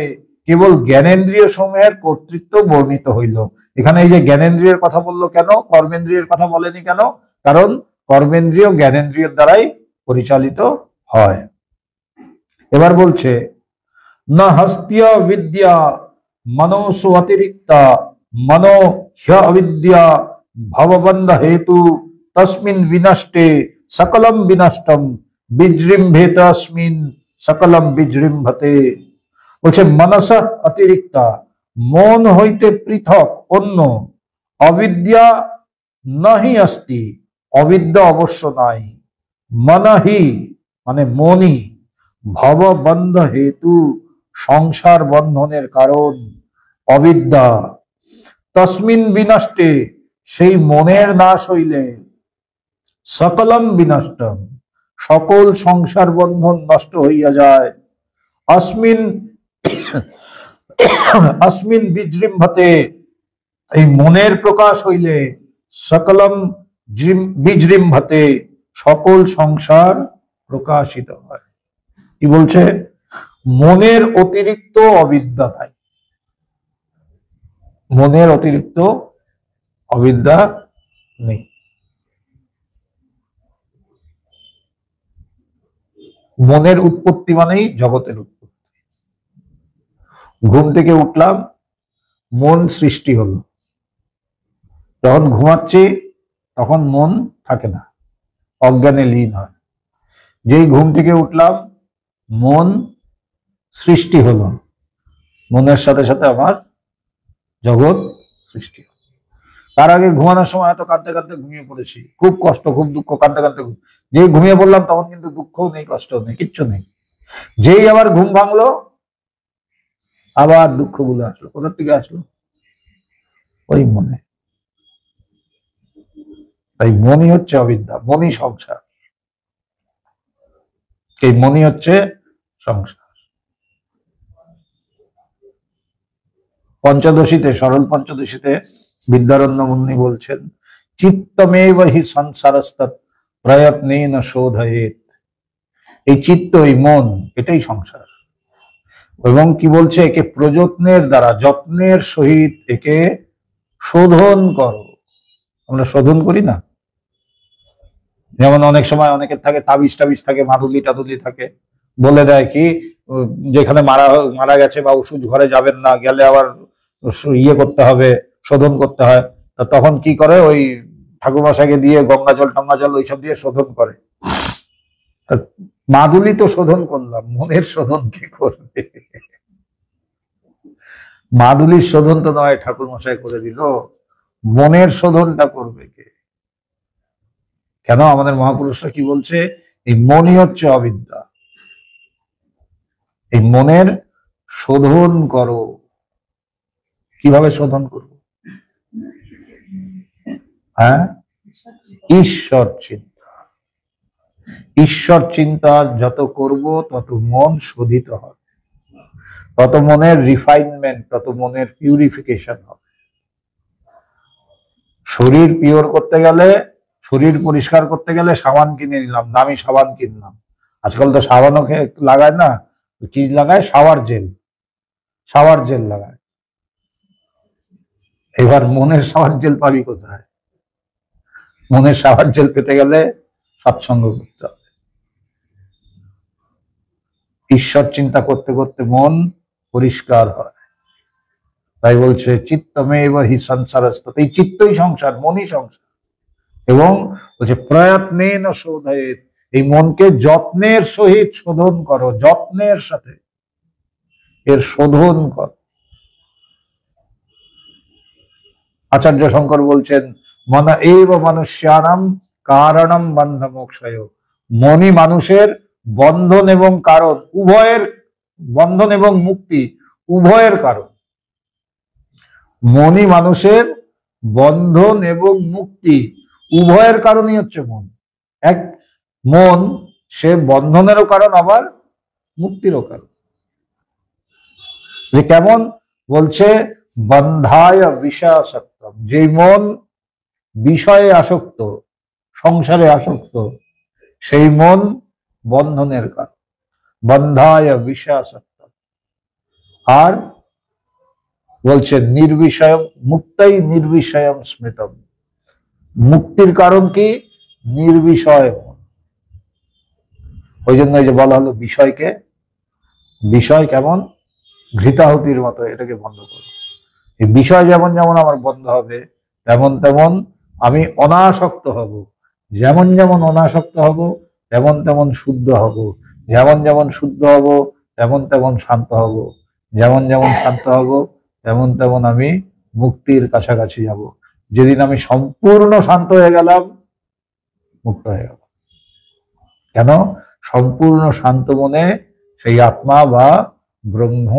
কেবল জ্ঞানেন্দ্রিয় সমূহের কর্তৃত্ব বর্ণিত হইল। এখানে এই যে জ্ঞানেন্দ্রিয়ের কথা বললো কেন, কর্মেন্দ্রিয়ের কথা বলেনি কেন? কারণ কর্মেন্দ্রিয় জ্ঞানেন্দ্রিয়ের দ্বারাই পরিচালিত হয়। এবার বলছে না হস্তিয়া বিদ্যা মনোসু অতিরিক্তা মনো হ্য অবিদ্যা ভববন্ধ হেতু তস্মিন বিনষ্টে সকলম বিনষ্টম বিজৃম্ভেতস্মিন সকলম বিজৃম্ভতে। বলছে মনস অতিরিক্তা, মন হইতে পৃথক অন্য, অবিদ্যা নাহি অস্তি, অবিদ্যা অবশ্য নাই, মনহি মানে মনই, ভববন্ধ হেতু সংসার বন্ধনের কারণ, অবিদ্যা, তস্মিন বিনষ্টে সেই মনের নাশ হইলে, সকলম বিনষ্টম সকল সংসার বন্ধন নষ্ট হইয়া যায়, अस्मिन् अस्मिन् বিজৃম্ভতে এই মনের প্রকাশ হইলে, সকলম বিজৃম্ভতে সকল সংসার প্রকাশিত হয়। কি বলছে? মনের অতিরিক্ত অবিদ্যা নাই, মনের অতিরিক্ত অবিদ্যা নেই। মনের উৎপত্তি মানেই জগতের উৎপত্তি। ঘুম থেকে উঠলাম, মন সৃষ্টি হলো। যখন ঘুমাচ্ছি তখন মন থাকে না, অজ্ঞানে লীন হয়। যেই ঘুম থেকে উঠলাম মন সৃষ্টি হলো, মনের সাথে সাথে আমার জগৎ সৃষ্টি হলো। তার আগে ঘুমানোর সময় হয়তো কাঁদতে কাঁদতে ঘুমিয়ে পড়েছি, খুব কষ্ট, খুব দুঃখ, কাঁদতে কাঁদতে যেই ঘুমিয়ে পড়লাম তখন কিন্তু দুঃখও নেই, কষ্টও নেই, কিচ্ছু নেই। যেই আবার ঘুম ভাঙলো আবার দুঃখগুলো আসলো। কোথার থেকে আসলো? ওই মনে। তাই মনই হচ্ছে অবিদ্যা, মনই সংসার। এই মনই হচ্ছে সংসার। পঞ্চদশীতে, সরল পঞ্চদশীতে বিদ্যারণ্য মুনি বলছেন, চিত্তমেব হি সংসারস্তৎ প্রয়ত্নেন শোধয়েৎ। এই চিত্ত, এই মন, এটাই সংসার। এবং কি বলছে, একে প্রযত্নের দ্বারা, যত্নের সহিত একে শোধন করো। আমরা শোধন করি না? যেমন অনেক সময় অনেকের থাকে তাবিজ টাবিজ থাকে, মাদুলি টাদুলি থাকে, বলে দেয় কি যেখানে মারা গেছে বা ওষুধ ঘরে যাবেন না, গেলে আবার ইয়ে করতে হবে, শোধন করতে হয়। তখন কি করে, ওই ঠাকুরমশাইকে দিয়ে গঙ্গা জল টঙ্গা জল ওইসব দিয়ে শোধন করে। মাদুলি তো শোধন করলাম, মনের শোধন কি করবে? মাদুলির শোধন তো নয়, ঠাকুরমশাই করে দিল, মনের শোধনটা করবে কে? কেন? আমাদের মহাপুরুষরা কি বলছে, এই মনই হচ্ছে অবিদ্যা। এই মনের শোধন করো। কিভাবে শোধন করব? হ্যাঁ, ঈশ্বর চিন্তা। ঈশ্বর চিন্তা যত করব তত মন শোধিত হবে, তত মনের রিফাইনমেন্ট, তত মনের পিউরিফিকেশন হবে। শরীর পিওর করতে গেলে, শরীর পরিষ্কার করতে গেলে সাবান কিনে নিলাম, দামি সাবান কিনলাম। আজকাল তো সাবানও লাগায় না, কি লাগায়? Shower gel. শাওয়ার জেল লাগায়। এবার মনের শাওয়ার জেল পাবি কোথায়? মনের শাওয়ার জেল পেতে গেলে সৎসঙ্গ করতে হবে। ঈশ্বর চিন্তা করতে করতে মন পরিষ্কার হয়। তাই বলছে চিত্তমেব হি সংসারস্তৎ। এই চিত্তই সংসার, মনই সংসার। এবং বলছে প্রয়ত্নেন শোধয়েৎ। এই মনকে যত্নের সহিত শোধন করো, যত্নের সাথে এর শোধন কর। আচার্য শঙ্কর বলছেন, মন এব মনুষ্যানাম কারণম বন্ধ মোক্ষয়। মনই মানুষের বন্ধন এবং কারণ, উভয়ের, বন্ধন এবং মুক্তি উভয়ের কারণ। মনই মানুষের বন্ধন এবং মুক্তি উভয়ের কারণই হচ্ছে মন। এক মন, সে বন্ধনেরও কারণ আবার মুক্তিরও কারণ। যে কেমন? বলছে বন্ধায় বিষয়াসক্তম। যে মন বিষয়ে আসক্ত, সংসারে আসক্ত, সেই মন বন্ধনের কারণ। বন্ধায় বিষয়াসক্তম। আর বলছে নির্বিষয়ম মুক্তাই নির্বিষয়ম স্মৃতম। মুক্তির কারণ কি? নির্বিষয় মন। ওই জন্য যে বলা হলো বিষয়কে, বিষয় কেমন? ঘৃতাহুতির মতো, এটাকে বন্ধ করো। এই বিষয় যেমন যেমন আমার বন্ধ হবে, তেমন তেমন আমি অনাসক্ত হব। যেমন যেমন অনাসক্ত হব তেমন তেমন শুদ্ধ হব। যেমন যেমন শুদ্ধ হব তেমন তেমন শান্ত হব। যেমন যেমন শান্ত হব তেমন তেমন আমি মুক্তির কাছাকাছি যাব। যেদিন আমি সম্পূর্ণ শান্ত হয়ে গেলাম, মুক্ত হয়ে গেল। কেন? সম্পূর্ণ শান্ত মনে সেই আত্মা বা ব্রহ্ম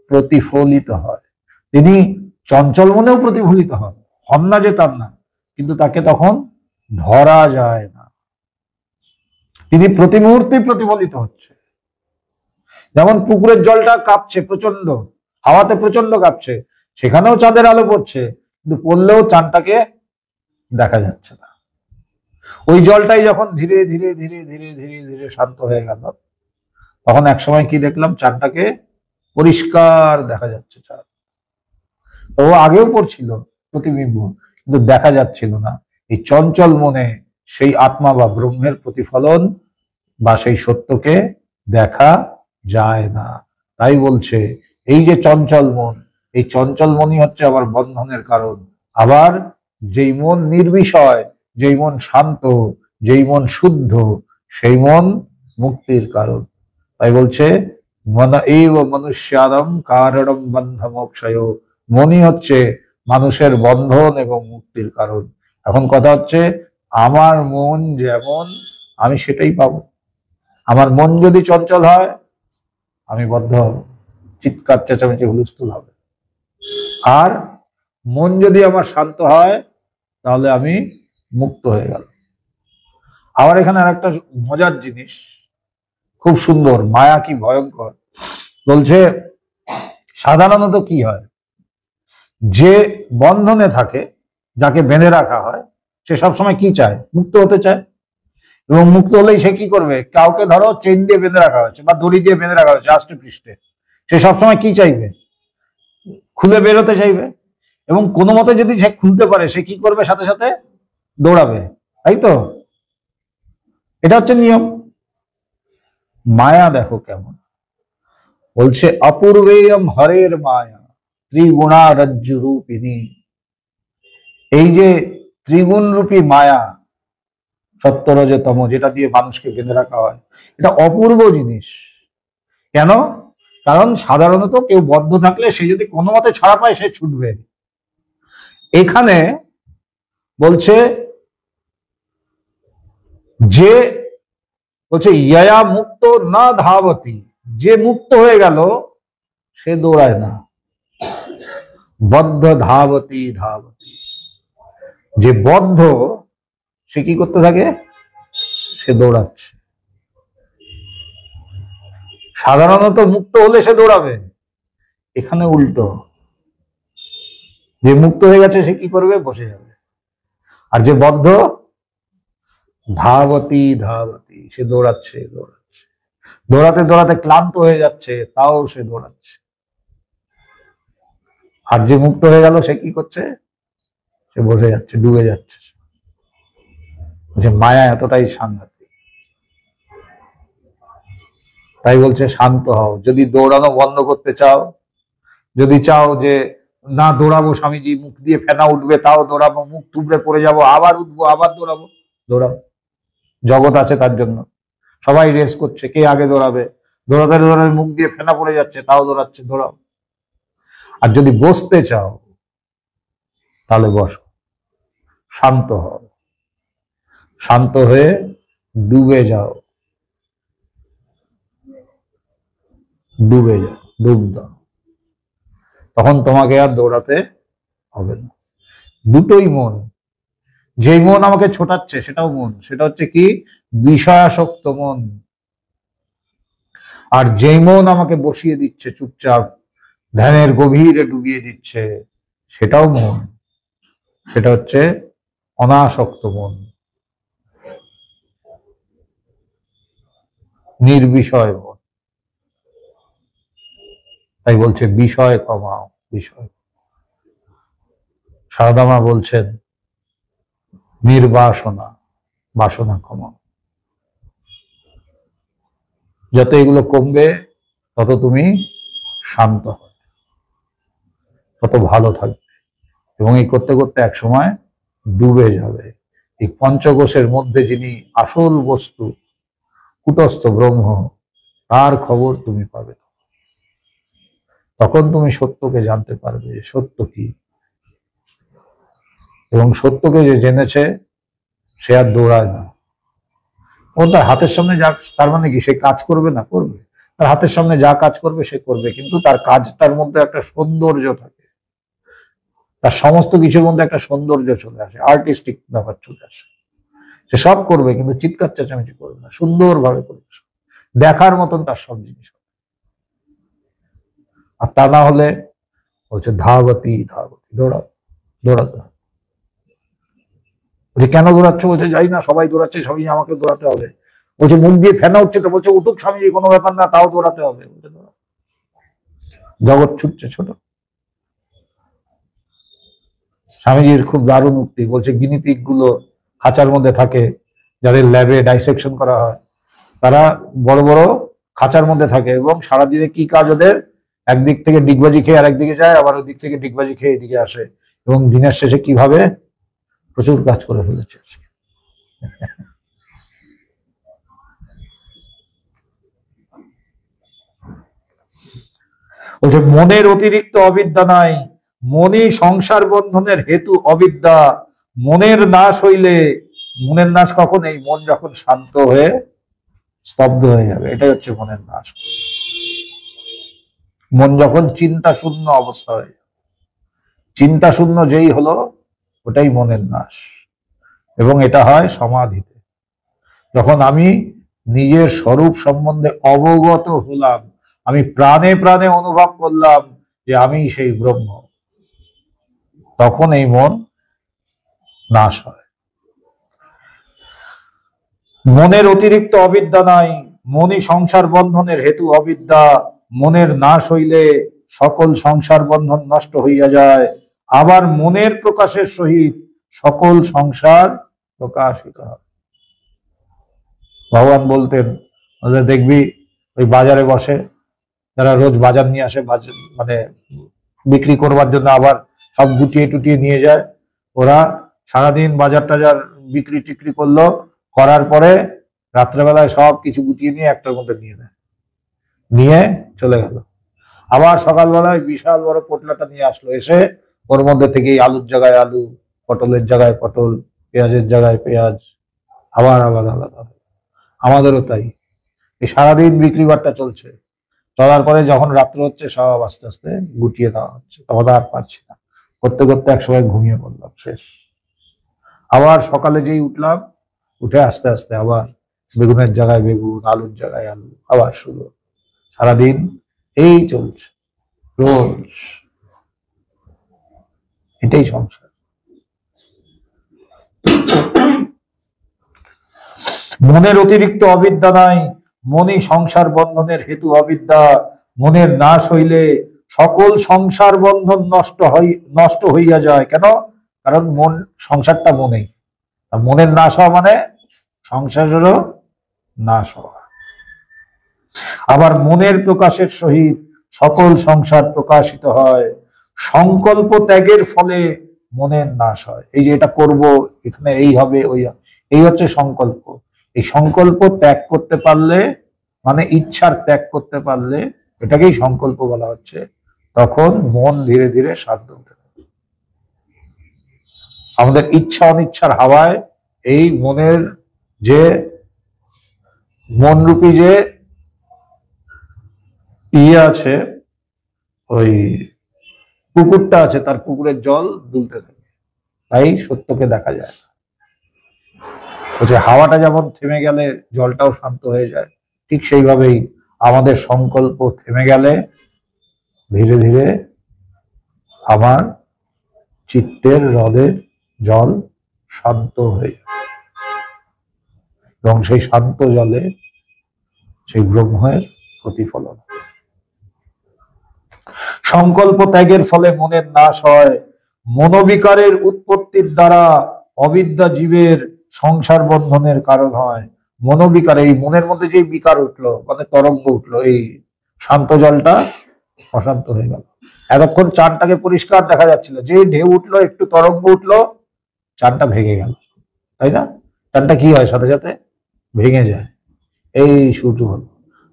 প্রতিফলিত হয়। তিনি চঞ্চল মনেও প্রতিফলিত হন না যে তার না, কিন্তু তাকে তখন ধরা যায় না। তিনি প্রতি মুহূর্তে প্রতিফলিত হচ্ছে। যেমন পুকুরের জলটা কাঁপছে প্রচন্ড, হাওয়াতে প্রচন্ড কাঁপছে, সেখানেও চাঁদের আলো পড়ছে, কিন্তু পড়লেও চাঁদটাকে দেখা যাচ্ছে না। ওই জলটাই যখন ধীরে ধীরে ধীরে ধীরে ধীরে ধীরে শান্ত হয়ে গেল, তখন একসময় কি দেখলাম? চাঁদটাকে পরিষ্কার দেখা যাচ্ছে। চাঁদ ও আগেও পড়ছিল প্রতিবিম্ব, কিন্তু দেখা যাচ্ছিল না। এই চঞ্চল মনে সেই আত্মা বা ব্রহ্মের প্রতিফলন বা সেই সত্যকে দেখা যায় না। তাই বলছে এই যে চঞ্চল মন, এই চঞ্চল মনই হচ্ছে আবার বন্ধনের কারণ। আবার যেই মন নির্বিষয়, যেই মন শান্ত, যেই মন শুদ্ধ, সেই মন মুক্তির কারণ। তাই বলছে মন এইব মনুষ্যারম কারণম বন্ধ মোক্ষয়, মনই হচ্ছে মানুষের বন্ধন এবং মুক্তির কারণ। এখন কথা হচ্ছে আমার মন যেমন আমি সেটাই পাবো। আমার মন যদি চঞ্চল হয় আমি বদ্ধ হব, চিৎকার চেঁচামেচি হুলস্থুল হবে। আর মন যদি আমার শান্ত হয় তাহলে আমি মুক্ত হয়ে গেল। আবার এখানে আর একটা মজার জিনিস, খুব সুন্দর, মায়া কি ভয়ঙ্কর। বলছে সাধারণত কি হয়, যে বন্ধনে থাকে, যাকে বেঁধে রাখা হয়, সে সবসময় কি চায়? মুক্ত হতে চায়। এবং মুক্ত হলেই সে কি করবে? কাউকে ধরো চেন দিয়ে বেঁধে রাখা হয়েছে বা দড়ি দিয়ে বেঁধে রাখা হয়েছে আষ্টে পৃষ্ঠে, সে সবসময় কি চাইবে? খুলে বেরোতে চাইবে। এবং কোনো মতে যদি সে খুলতে পারে সে কি করবে? সাথে সাথে দৌড়াবে, তাই তো? এটা হচ্ছে নিয়ম। মায়া দেখো কেমন, বলছে অপূর্বেয়ম হরের মায়া ত্রিগুণা রজ্জু রূপিণী। এই যে ত্রিগুণ রূপী মায়া, সত্য রজ তম, যেটা দিয়ে মানুষকে বেঁধে রাখা হয়, এটা অপূর্ব জিনিস। কেন? কারণ সাধারণত কেউ বদ্ধ থাকলে সে যদি কোনো মতে ছাড়া পায় সে ছুটবে। এখানে বলছে যে, বলছে ইয়া মুক্ত না ধাবতী, যে মুক্ত হয়ে গেল সে দৌড়ায় না। বদ্ধ ধাবতী ধাবতী, যে বদ্ধ সে কি করতে থাকে? সে দৌড়াচ্ছে। সাধারণত মুক্ত হলে সে দৌড়াবে, এখানে উল্টো, যে মুক্ত হয়ে গেছে সে কি করবে? বসে যাবে। আর যে বদ্ধ, ধাবতী ধাবতী, সে দৌড়াচ্ছে দৌড়াচ্ছে, দৌড়াতে দৌড়াতে ক্লান্ত হয়ে যাচ্ছে, তাও সে দৌড়াচ্ছে। আর যে মুক্ত হয়ে গেল সে কি করছে? সে বসে যাচ্ছে, ডুবে যাচ্ছে। যে মায়া এতটাই সাংঘাতিক। তাই বলছে শান্ত হও। যদি দৌড়ানো বন্ধ করতে চাও, যদি চাও যে না দৌড়াবো, স্বামীজি মুখ দিয়ে ফেনা উঠবে তাও দৌড়াবো, মুখ থুবড়ে পড়ে যাবো আবার উঠবো আবার দৌড়াবো, দৌড়াও। জগৎ আছে তার জন্য, সবাই রেস করছে, কে আগে দৌড়াবে। দৌড়াতে দৌড়াতে মুখ দিয়ে ফেনা পড়ে যাচ্ছে তাও দৌড়াচ্ছে, দৌড়াও। আর যদি বসতে চাও তাহলে বসো, শান্ত হও, শান্ত হয়ে ডুবে যাও, ডুবে যাও, ডুব দাও। তখন তোমাকে আর দৌড়াতে হবে না। দুটোই মন। যেই মন আমাকে ছোটাচ্ছে সেটাও মন, সেটা হচ্ছে কি? বিষয়াসক্ত মন। আর যেই মন আমাকে বসিয়ে দিচ্ছে চুপচাপ, ধ্যানের গভীরে ডুবিয়ে দিচ্ছে, সেটাও মন, সেটা হচ্ছে অনাসক্ত মন, নির্বিষয় মন। তাই বলছে বিষয় কমাও, বিষয়। সারদা মা বলছেন নির্বাসনা, বাসনা কমাও। যত এগুলো কমবে তত তুমি শান্ত হবে, তত ভালো থাকবে। এবং এই করতে করতে এক সময় ডুবে যাবে। এই পঞ্চকোষের মধ্যে যিনি আসল বস্তু, কুটস্থ ব্রহ্ম, তার খবর তুমি পাবে। তখন তুমি সত্যকে জানতে পারবে সত্য কি। এবং সত্যকে যে জেনেছে সে আর দৌড়ায় না। ও তার হাতের সামনে যা, তার মানে কি সে কাজ করবে না? করবে। তার হাতের সামনে যা কাজ করবে সে করবে, কিন্তু তার কাজটার মধ্যে একটা সৌন্দর্য থাকে, তার সমস্ত কিছুর মধ্যে একটা সৌন্দর্য চলে আসে, আর্টিস্টিক ব্যাপার চলে আসে। সে সব করবে কিন্তু চিৎকার চেঁচামেচি করবে না, সুন্দরভাবে করবে, দেখার মতন তার সব জিনিস। আর তা না হলে বলছে ধাবতী ধাবতী, দৌড়াও, দৌড়াতে হবে। বলছে কেন দৌড়াচ্ছ? বলছে যাই না, সবাই দৌড়াচ্ছে, সবাই আমাকে দৌড়াতে হবে। বলছে মুখ দিয়ে ফেনা উঠছে তো, বলছে উঠুক স্বামীজি, কোনো ব্যাপার না, তাও দৌড়াতে হবে। জগৎ ছুটছে ছোট, স্বামীজির খুব দারুণ উক্তি, বলছে গিনিপিগ গুলো খাঁচার মধ্যে থাকে, যাদের ল্যাবে ডাইসেকশন করা হয়, তারা বড় বড় খাঁচার মধ্যে থাকে এবং সারাদিনে কি কাজ ওদের, একদিক থেকে ডিগবাজি খেয়ে আর একদিকে যায়, আবার ওই দিক থেকে ডিগবাজি খেয়ে এদিকে আসে, এবং দিনের শেষে কিভাবে প্রচুর কাজ করে ফেলেছে। বলছে মনের অতিরিক্ত অবিদ্যা নাই, মনই সংসার বন্ধনের হেতু অবিদ্যা, মনের নাশ হইলে, মনের নাশ কখন, এই মন যখন শান্ত হয়ে স্তব্ধ হয়ে যাবে, এটাই হচ্ছে মনের নাশ। মন যখন চিন্তা শূন্য অবস্থা হয়ে যাবে, চিন্তা শূন্য যেই হলো ওটাই মনের নাশ, এবং এটা হয় সমাধিতে। যখন আমি নিজের স্বরূপ সম্বন্ধে অবগত হলাম, আমি প্রাণে প্রাণে অনুভব করলাম যে আমি সেই ব্রহ্ম, তখন এই মন নাশ হয়। মনের অতিরিক্ত অবিদ্যা নাই, মনই সংসার বন্ধনের হেতু অবিদ্যা, মনের নাশ হইলে সকল সংসার বন্ধন নষ্ট হইয়া যায়, আবার মনের প্রকাশের সহিত সকল সংসার প্রকাশিত হয়। ভগবান বলতেন, দেখবি ওই বাজারে বসে যারা রোজ বাজার নিয়ে আসে, মানে বিক্রি করবার জন্য আবার সব গুটিয়ে টুটিয়ে নিয়ে যায়, ওরা সারাদিন বাজার টাজার বিক্রি টিক্রি করলো, করার পরে রাত্রেবেলায় সব কিছু গুটিয়ে নিয়ে একটার মধ্যে নিয়ে নেয়, নিয়ে চলে গেল। আবার সকালবেলায় বিশাল বড় পোটলাটা নিয়ে আসলো, এসে ওর মধ্যে থেকে আলুর জায়গায় আলু, পটলের জায়গায় পটল, পেঁয়াজের জায়গায় পেঁয়াজ, আবার আলাদা আলাদা। আমাদেরও তাই, এই সারাদিন বিক্রি বাট্টা চলছে, চলার পরে যখন রাত্র হচ্ছে সব আস্তে আস্তে গুটিয়ে দেওয়া হচ্ছে, তখন আর পারছি না, করতে করতে একসময় ঘুমিয়ে পড়লাম, শেষ। আবার সকালে যেই উঠলাম, উঠে আস্তে আস্তে আবার বেগুনের জায়গায় বেগুন, আলুর জায়গায় আলু, আবার শুরু, সারাদিন এই চলছে রোজ, এটাই সংসার। মনের অতিরিক্ত অবিদ্যা নাই, মনই সংসার বন্ধনের হেতু অবিদ্যা, মনের নাশ হইলে সকল সংসার বন্ধন নষ্ট হইয়া যায়। কেন? কারণ মন, সংসারটা মনেই, মনের নাশ হওয়া মানে সংসারেরও নাশ হওয়া। আবার মনের প্রকাশের সহিত সকল সংসার প্রকাশিত হয়, সংকল্প ত্যাগের ফলে মনের নাশ হয়। এই যে এটা করব, এখানে এই হবে, ওই, এই হচ্ছে সংকল্প। এই সংকল্প ত্যাগ করতে পারলে, মানে ইচ্ছার ত্যাগ করতে পারলে, এটাকেই সংকল্প বলা হচ্ছে, তখন মন ধীরে ধীরে শান্ত হতে থাকে। আমাদের ইচ্ছা অনিচ্ছার হাওয়ায় এই মনের যে মনরূপী যে ইয়ে আছে, ওই পুকুরটা আছে, তার পুকুরের জল দুলতে থাকে, তাই সত্যকে দেখা যায় না। বলছে হাওয়াটা যেমন থেমে গেলে জলটাও শান্ত হয়ে যায়, ঠিক সেইভাবেই আমাদের সংকল্প থেমে গেলে ধীরে ধীরে আমার চিত্তের হ্রদের জল শান্ত হয়ে যায়, এবং সেই শান্ত জলে সেই ব্রহ্মের প্রতিফলন। সংকল্প ত্যাগের ফলে মনের নাশ হয়, মনোবিকারের উৎপত্তির দ্বারা অবিদ্যা জীবের সংসার বন্ধনের কারণ হয়। মনোবিকার, এই মনের মধ্যে যে বিকার উঠলো, মানে তরঙ্গ উঠলো, এই শান্ত জলটা অশান্ত হয়ে গেল। এতক্ষণ চানটাকে পরিষ্কার দেখা যাচ্ছিল, যে ঢেউ উঠলো, একটু তরঙ্গ উঠলো, চানটা ভেঙে গেল, তাই না? চানটা কি হয়, সাথে সাথে ভেঙে যায়। এই শুরু হলো,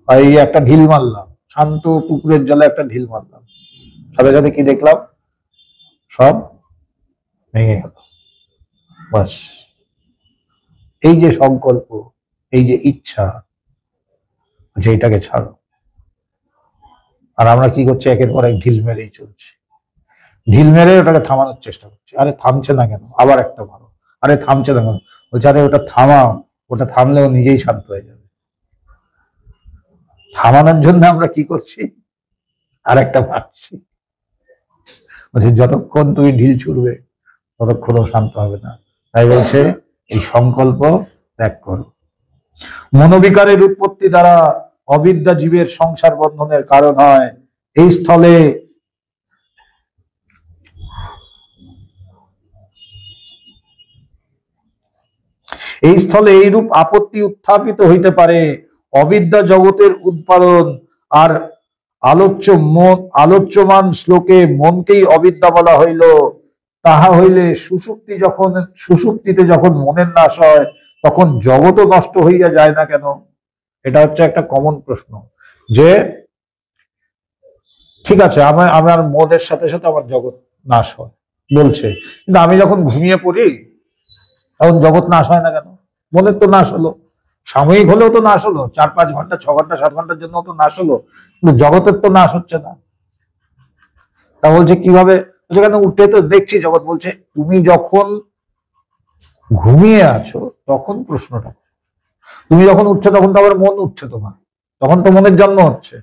এই একটা ঢিল মারলাম, শান্ত পুকুরের জলে একটা ঢিল মারলাম, সাথে সাথে কি দেখলাম, সব ভেঙে গেল। বাস, এই যে সংকল্প, এই যে ইচ্ছা, যেটাকে ছাড়ো। আর আমরা কি করছি, একের পর এক ঢিল মেরেই চলছি, ঢিল মেরে ওটাকে থামানোর চেষ্টা করছি। আরে থামছে না কেন, আবার একটা মারো, আরে থামছে না কেন, বলছে আরে ওটা থামাও, ওটা থামলেও নিজেই শান্ত হয়ে যাবে। থামানোর জন্য আমরা কি করছি, আর একটা মারছি। বলছে যতক্ষণ তুমি ঢিল ছুড়বে ততক্ষণও শান্ত হবে না, তাই বলছে এই সংকল্প ত্যাগ করো। মনোবিকারের উৎপত্তি দ্বারা অবিদ্যা জীবের সংসার বন্ধনের কারণ হয়। এই স্থলে এই স্থলে এইরূপ আপত্তি উত্থাপিত হইতে পারে, অবিদ্যা জগতের উৎপাদন আর আলোচ্যমান শ্লোকে মনকেই অবিদ্যা বলা হইল, তাহা হইলে সুষুপ্তিতে যখন মনের নাশ হয় তখন জগৎও নষ্ট হইয়া যায় না কেন? এটা হচ্ছে একটা কমন প্রশ্ন, যে ঠিক আছে আমার মনের সাথে সাথে আমার জগৎ নাশ হয় বলছে, কিন্তু আমি যখন ঘুমিয়ে পড়ি তখন জগৎ নাশ হয় না কেন? মনের তো নাশ হলো, সাময়িক হলেও তো নাশ হলো, 4-5 ঘন্টা 6 ঘন্টা 7 ঘন্টার জন্য তো নাশ হলো, কিন্তু জগতের তো নাশ হচ্ছে না। তা বলছে কিভাবে? কেন উঠে তো দেখছি জগৎ। বলছে তুমি যখন ঘুমিয়ে আছো তখন প্রশ্নটা, তুমি যখন উঠছো তখন তো আবার মন উঠছে তোমার, তখন তো মনের জন্ম হচ্ছে।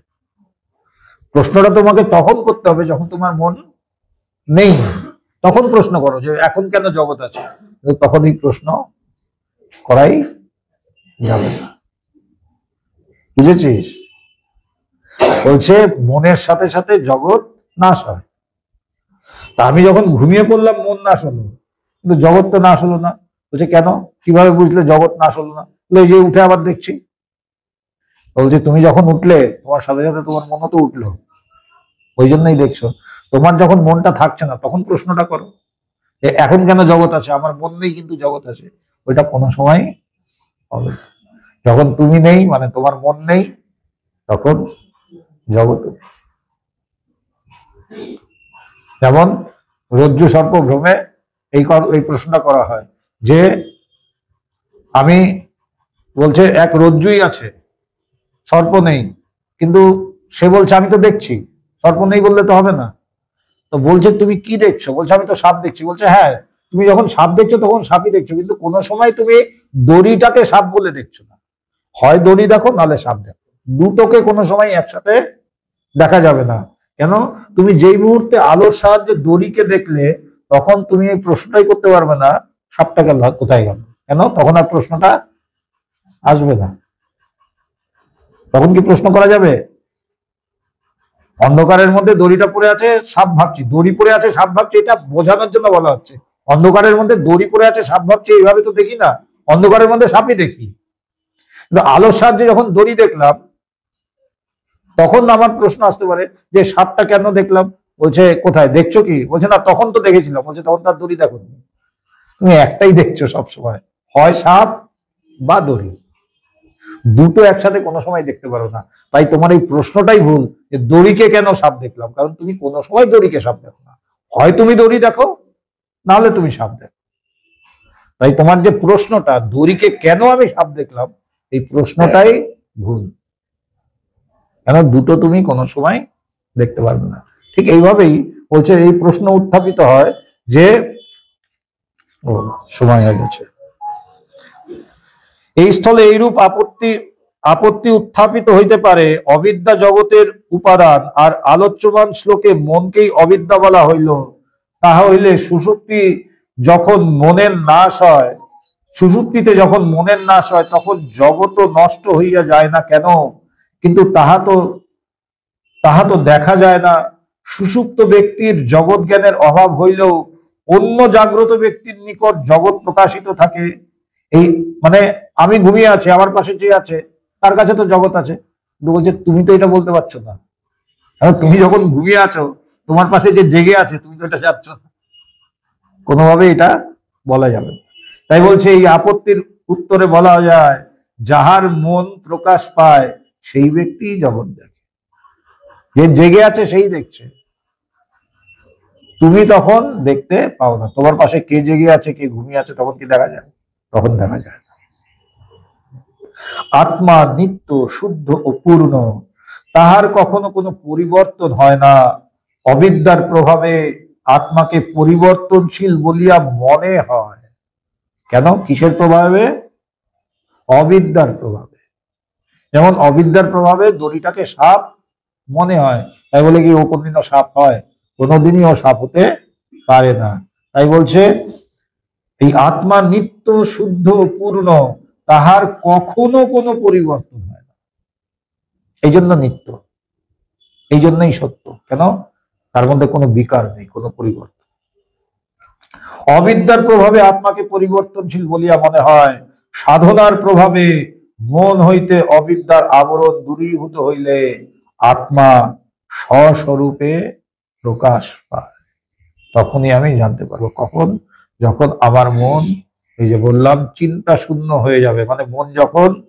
প্রশ্নটা তোমাকে তখন করতে হবে যখন তোমার মন নেই, তখন প্রশ্ন করো যে এখন কেন জগৎ আছে, তখন এই প্রশ্ন করাই যাবে না। বুঝেছিস? বলছে মনের সাথে সাথে জগৎ নাশ হয়। তা আমি যখন ঘুমিয়ে পড়লাম মন নাশ হলো, কিন্তু জগৎ তো নাশ হলো না। বলছে কেন, কিভাবে বুঝলে জগৎ নাশ হলো না? এই যে উঠে আবার দেখছি। বলছে তুমি যখন উঠলে তোমার সাথে সাথে তোমার মনও তো উঠলো, ওই জন্যই দেখছো। তোমার যখন মনটা থাকছে না তখন প্রশ্নটা করো এখন কেন জগৎ আছে, আমার মন নেই কিন্তু জগৎ আছে। ওইটা কোনো সময় হবে। যখন তুমি নেই মানে তোমার মন নেই, তখন জগৎ। যেমন রজ্জু সর্প ভ্রমে এই প্রশ্নটা করা হয় যে আমি, বলছে এক রজ্জুই আছে, সর্প নেই, কিন্তু সে বলছে আমি তো দেখছি, সর্প নেই বললে তো হবে না। তো বলছে তুমি কি দেখছো? বলছে আমি তো সাপ দেখছি। বলছে হ্যাঁ, তুমি যখন সাপ দেখছো তখন সাপই দেখছো, কিন্তু কোনো সময় তুমি দড়িটাকে সাপ বলে দেখছো না। হয় দড়ি দেখো নাহলে সাপ দেখো, দুটোকে কোনো সময় একসাথে দেখা যাবে না। কেন? তুমি যেই মুহূর্তে আলোর সাহায্যে দড়িকে দেখলে তখন তুমি এই প্রশ্নটাই করতে পারবে না সাপটা গেল কোথায় গেল। কেন? তখন আর প্রশ্নটা আসবে না। তখন কি প্রশ্ন করা যাবে? অন্ধকারের মধ্যে দড়িটা পড়ে আছে সাপ ভাবছি, দড়ি পড়ে আছে সাপ ভাবছি, এটা বোঝানোর জন্য বলা হচ্ছে। অন্ধকারের মধ্যে দড়ি পড়ে আছে সাপ ভাবছি এইভাবে তো দেখি না, অন্ধকারের মধ্যে সাপই দেখি। কিন্তু আলোর সাহায্যে যখন দড়ি দেখলাম তখন আমার প্রশ্ন আসতে পারে যে সাপটা কেন দেখলাম। বলছে কোথায় দেখছো কি? বলছে না তখন তো দেখেছিলাম। বলছে তখন তার দড়ি দেখো, তুমি একটাই দেখছো সবসময়, হয় সাপ বা দড়ি, দুটো একসাথে কোনো সময় দেখতে পারো না। তাই তোমার এই প্রশ্নটাই ভুল যে দড়িকে কেন সাপ দেখলাম, কারণ তুমি কোনো সময় দড়িকে সাপ দেখো না, হয় তুমি দড়ি দেখো নাহলে তুমি সাপ দেখো। তাই তোমার যে প্রশ্নটা দড়িকে কেন আমি সাপ দেখলাম, এই প্রশ্নটাই ভুল, কেন দুটো তুমি কোনো সময় দেখতে পারবে না। ঠিক এইভাবেই বলছে এই প্রশ্ন উত্থাপিত হয় যে সময় হয়ে গেছে। এই স্থলে এইরূপ আপত্তি উত্থাপিত হইতে পারে, অবিদ্যা জগতের উপাদান আর আলোচ্যমান শ্লোকে মনকেই অবিদ্যা বলা হইল, তাহা হইলে সুষুপ্তিতে যখন মনের নাশ হয় তখন জগৎ নষ্ট হইয়া যায় না কেন? কিন্তু তাহা তো দেখা যায় না। সুষুপ্ত ব্যক্তির জগৎ জ্ঞানের অভাব হইলেও অন্য জাগ্রত ব্যক্তির নিকট জগৎ প্রকাশিত থাকে। এই মানে আমি ঘুমিয়ে আছি, আমার পাশে যে আছে তার কাছে তো জগৎ আছে, কিন্তু বলছে তুমি তো এটা বলতে পারছো না। তুমি যখন ঘুমিয়ে আছো তোমার পাশে যে জেগে আছে তুমি তো এটা যাচ্ছ না, কোনোভাবে এটা বলা যাবে না। তাই বলছে এই আপত্তির উত্তরে বলা যায় যাহার মন প্রকাশ পায় সেই ব্যক্তি জগৎ দেখে, যে জেগে আছে সেই দেখছে, তুমি তখন দেখতে পাও না। তোমার পাশে কে জেগে আছে কে ঘুমিয়ে আছে তখন কি দেখা যায়? তখন দেখা যায় না। আত্মা নিত্য শুদ্ধ ও পূর্ণ, তাহার কখনো কোনো পরিবর্তন হয় না। অবিদ্যার প্রভাবে আত্মাকে পরিবর্তনশীল বলিয়া মনে হয়। কেন? কিসের প্রভাবে? অবিদ্যার প্রভাবে। যেমন অবিদ্যার প্রভাবে দড়িটাকে সাপ মনে হয়, তাই বলে কি ও কোনদিনও সাপ হয়? কোনোদিনই ও সাপ হতে পারে না। তাই বলছে এই আত্মা নিত্য শুদ্ধ পূর্ণ, তাহার কখনো কোনো পরিবর্তন হয় না, এই জন্য নিত্য, এই জন্যই সত্য। কেন? তার মধ্যে কোনো বিকার নেই, কোনো পরিবর্তন। অবিদ্যার প্রভাবে আত্মাকে পরিবর্তনশীল বলিয়া মনে হয়। সাধনার প্রভাবে মন হইতে অবিদ্যার আবরণ দূরীভূত হইলে আত্মা স্বস্বরূপে প্রকাশ পায়। তখনই আমি জানতে পারবো। কখন? যখন আমার মন, এই যে বললাম, চিন্তা শূন্য হয়ে যাবে। মানে মন যখন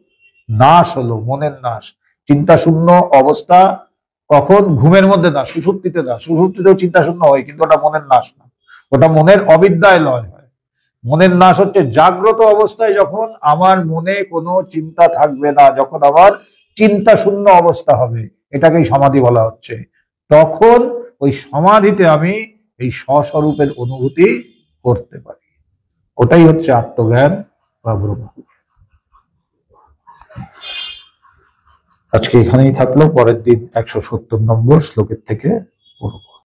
নাশ হলো, মনের নাশ। চিন্তা শূন্য অবস্থা কখন? ঘুমের মধ্যে না, সুষুপ্তিতে না। সুষুপ্তিতেও চিন্তা শূন্য হয়, কিন্তু ওটা মনের নাশ না, ওটা মনের অবিদ্যায় লয় হয়। মনের নাশ হচ্ছে জাগ্রত অবস্থায়, যখন আমার মনে কোনো চিন্তা থাকবে না, যখন আমার চিন্তা শূন্য অবস্থা হবে, এটাকেই সমাধি বলা হচ্ছে। তখন ওই সমাধিতে আমি এই স্বস্বরূপের অনুভূতি করতে পারি। ওটাই হচ্ছে আত্মজ্ঞান বা ব্রহ্ম। আজকে এখানেই থাকলো, পরের দিন 170 নম্বর শ্লোকের থেকে পড়ব।